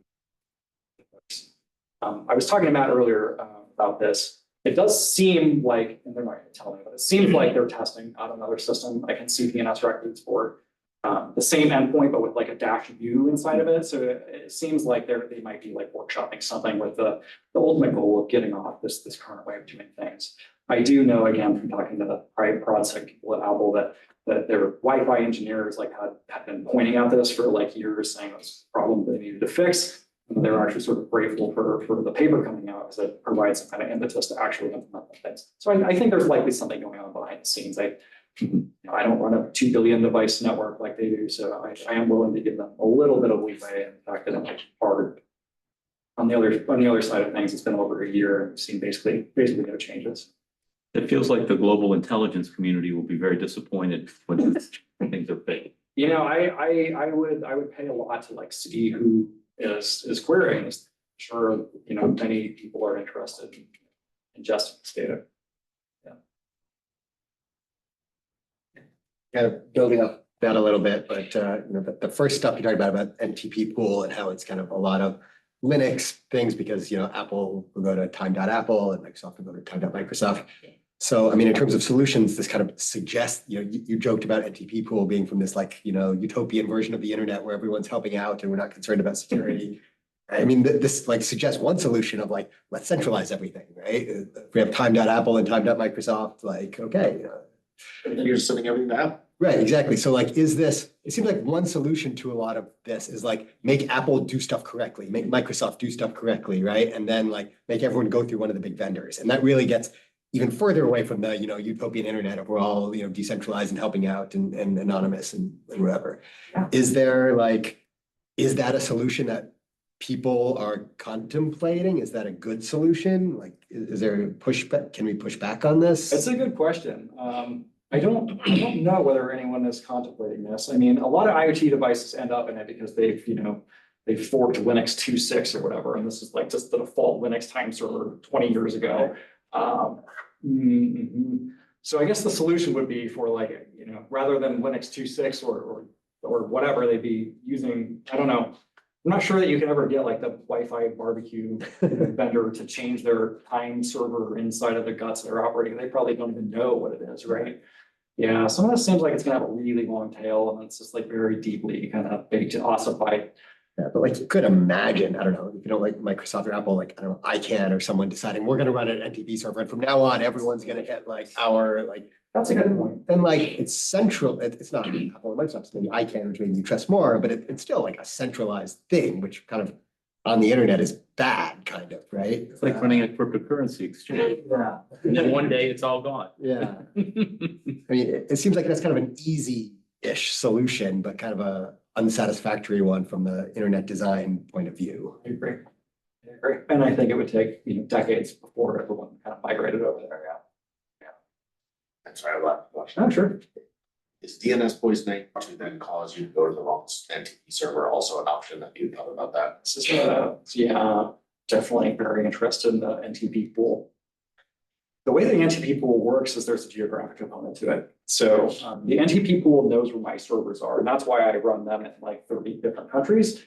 S2: I was talking to Matt earlier about this. It does seem like, and they're not going to tell me, but it seems like they're testing out another system. I can see DNS records for the same endpoint, but with a dash U inside of it. So it seems like they might be workshopping something with the ultimate goal of getting off this current way of doing things. I do know, again, from talking to the private sec people at Apple, that their Wi-Fi engineers like had been pointing out this for like years, saying it's a problem they needed to fix. And they're actually sort of grateful for the paper coming out because it provides some kind of impetus to actually implement the things. So I think there's likely something going on behind the scenes. I don't run a 2 billion device network like they do, so I am willing to give them a little bit of leeway in the fact that it's hard. On the other side of things, it's been over a year and we've seen basically no changes.
S7: It feels like the global intelligence community will be very disappointed when things are big.
S2: You know, I would pay a lot to like see who is querying this. Sure, you know, many people are interested in ingesting this data.
S9: Kind of building up that a little bit, but you know, the first stuff you talked about NTP pool and how it's kind of a lot of Linux things because, you know, Apple will go to time.apple and Microsoft will go to time.microsoft. So, I mean, in terms of solutions, this kind of suggests, you know, you joked about NTP pool being from this like, you know, utopian version of the internet where everyone's helping out and we're not concerned about security. I mean, this like suggests one solution of like, let's centralize everything, right? If we have time.apple and time.microsoft, like, okay.
S1: You're just sending everything to Apple.
S9: Right, exactly. So like, it seems like one solution to a lot of this is like, make Apple do stuff correctly, make Microsoft do stuff correctly, right? And then like, make everyone go through one of the big vendors. And that really gets even further away from the, you know, utopian internet of we're all, you know, decentralized and helping out and anonymous and whatever.
S2: Yeah.
S9: Is that a solution that people are contemplating? Is that a good solution? Like, is there a pushback? Can we push back on this?
S2: It's a good question. I don't know whether anyone is contemplating this. I mean, a lot of IoT devices end up in it because they've forked Linux 2.6 or whatever, and this is like just the default Linux time server 20 years ago. So I guess the solution would be for like, you know, rather than Linux 2.6 or whatever, they'd be using, I don't know. I'm not sure that you can ever get like the Wi-Fi barbecue vendor to change their time server inside of the guts that are operating. They probably don't even know what it is, right? Yeah, some of this seems like it's gonna have a really long tail and it's just like very deeply kind of baked and ossified.
S9: Yeah, but like you could imagine, I don't know, if you don't like Microsoft or Apple, like I don't know, ICANN or someone deciding we're gonna run an NTP server and from now on, everyone's gonna get like our like.
S2: That's a good point.
S9: And like it's central, it's not Apple or Microsoft, it's maybe ICANN, which maybe you trust more, but it's still like a centralized thing, which kind of on the internet is bad, kind of, right?
S7: It's like running a cryptocurrency exchange.
S9: Yeah.
S7: And then one day it's all gone.
S9: Yeah. I mean, it seems like that's kind of an easy-ish solution, but kind of a unsatisfactory one from the internet design point of view.
S2: I agree. And I think it would take, you know, decades before everyone kind of migrated over there, yeah.
S1: I'm sorry, I left the question.
S2: Oh, sure.
S1: Is DNS poisoning to then cause you to go to the wrong NTP server also an option? Have you thought about that?
S2: This is, yeah, definitely very interested in the NTP pool. The way the NTP pool works is there's a geographic component to it. So the NTP pool knows where my servers are, and that's why I run them in like 30 different countries.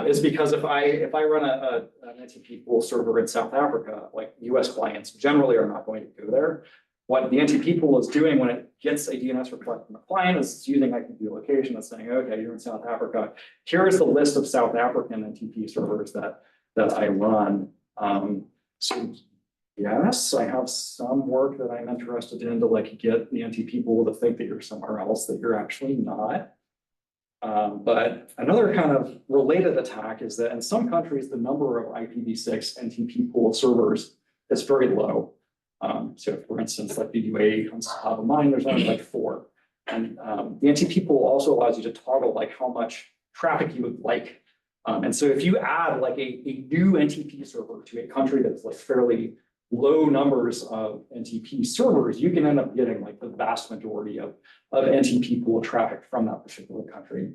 S2: Is because if I run an NTP pool server in South Africa, like US clients generally are not going to go there. What the NTP pool is doing when it gets a DNS request from a client is it's using IPv location that's saying, okay, you're in South Africa. Here is the list of South African NTP servers that I run. So yes, I have some work that I'm interested in to like get the NTP pool to think that you're somewhere else that you're actually not. But another kind of related attack is that in some countries, the number of IPv6 NTP pool servers is very low. So for instance, like the UAE comes top of mind, there's only like 4. And the NTP pool also allows you to toggle like how much traffic you would like. And so if you add like a new NTP server to a country that's like fairly low numbers of NTP servers, you can end up getting like the vast majority of NTP pool traffic from that particular country.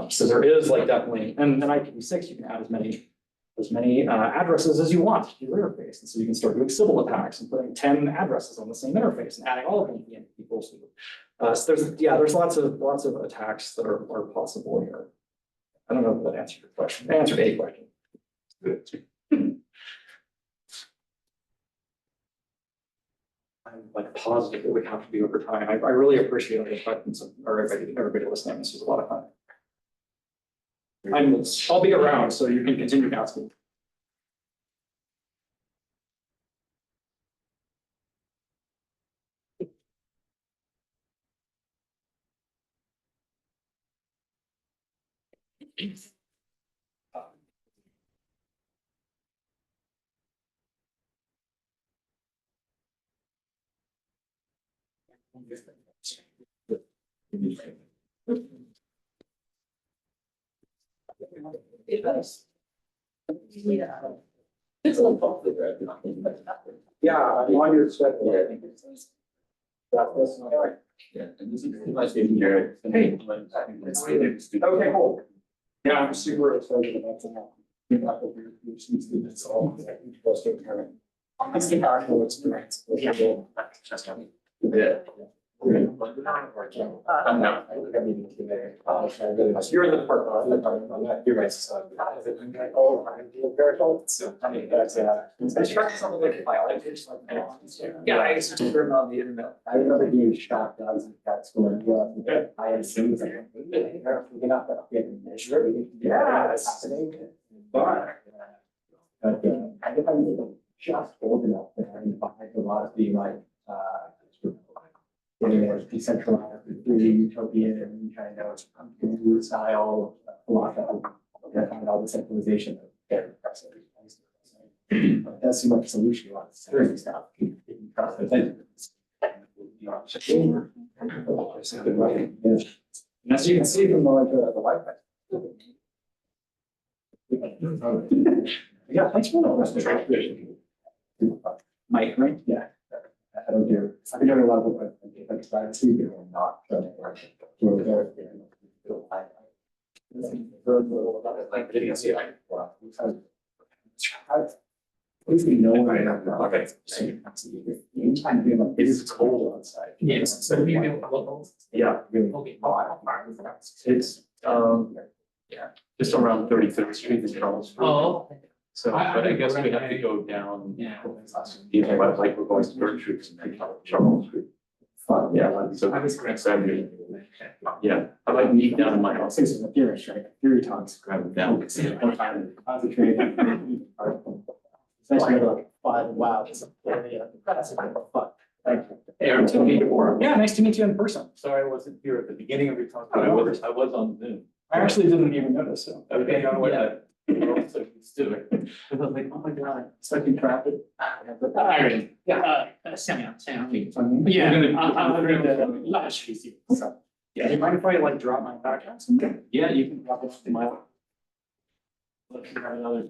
S2: So there is like definitely, and IPv6, you can add as many addresses as you want to your interface. And so you can start doing Sybil attacks and putting 10 addresses on the same interface and adding all of them to the NTP pool. So there's lots of attacks that are possible here. I don't know if that answered your question. I answered a question. I'm like positive it would have to be over time. I really appreciate the questions of everybody listening. This was a lot of fun. I'll be around, so you can continue asking. Yeah, I'm on your schedule. I think it's. That's not right.
S3: Yeah, and this is my student here.
S2: Hey. Okay, cool. Yeah, I'm super excited about that. It's all. It's the actual experience.
S3: Yeah.
S2: You're in the park. You're right. I mean, that's I tried something like biology. Yeah, I used to learn on the internet.
S9: I remember being shocked when I was in cat school and I had seen that. You're not gonna get measure.
S2: Yeah,
S9: It's happening.
S2: But.
S9: But I think I'm just old enough that I'm behind a lot of the like, decentralized, utopian and kind of new style philosophy. That kind of all the centralization. Very impressive. But that's too much solution on security stuff.
S2: And as you can see from the Wi-Fi. Yeah, thanks for that. Mike, right?
S9: Yeah. I don't care. I don't know a lot of what I'm trying to do or not.
S1: Like, didn't see it.
S9: Please be no one.
S1: Okay.
S9: It's cold outside.
S8: Yes, so we
S1: Yeah.
S9: Really.
S8: Okay.
S7: It's, yeah, just around 33rd Street in Charles.
S8: Oh.
S7: So, but I guess we have to go down.
S8: Yeah.
S7: Either like we're going to Third Street and then Charles Street. Yeah, so next Saturday. Yeah, I like meet down in my house.
S9: This is a theory, right? Theory talks.
S7: Grab it down.
S9: Concentrate. Especially like, wow, this is very fun. Thank you.
S7: Aaron, to meet for.
S2: Yeah, nice to meet you in person.
S7: Sorry, I wasn't here at the beginning of your talk, but I was on Zoom.
S2: I actually didn't even notice, so.
S7: Okay, yeah. So let's do it. I was like, oh my God, stuck in traffic.
S2: Irony.
S8: Yeah.
S2: Yeah, I'm gonna lash you. So, yeah, you mind if I like drop my background?
S7: Yeah, you can drop it to my. Let's have another.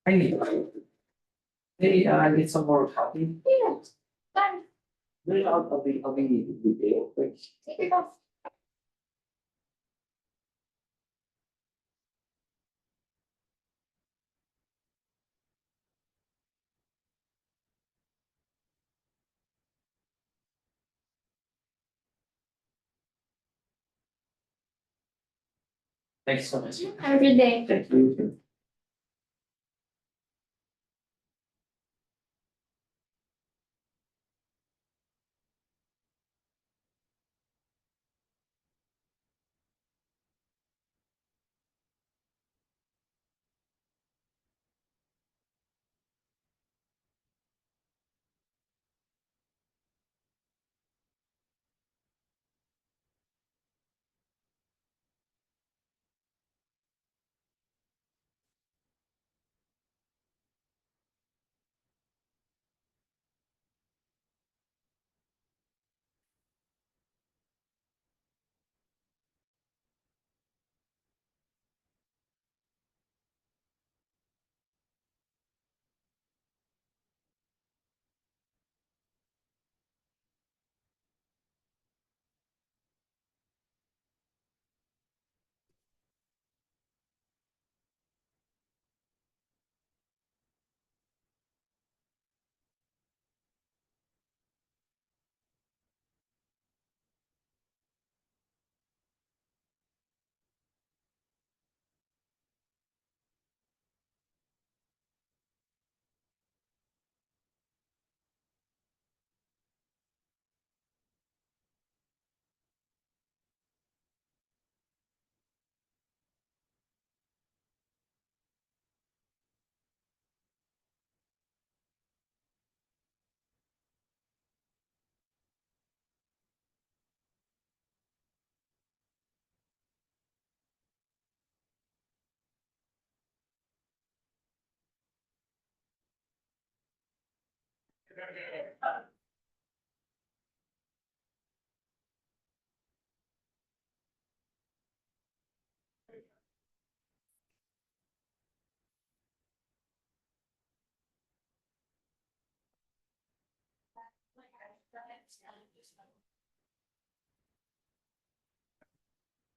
S8: Hey, hey, I need some more coffee.
S10: Yeah, fine.
S8: No, I'll be quick.
S10: Take it off.
S8: Thanks so much.
S10: Have a good day.
S8: Thank you.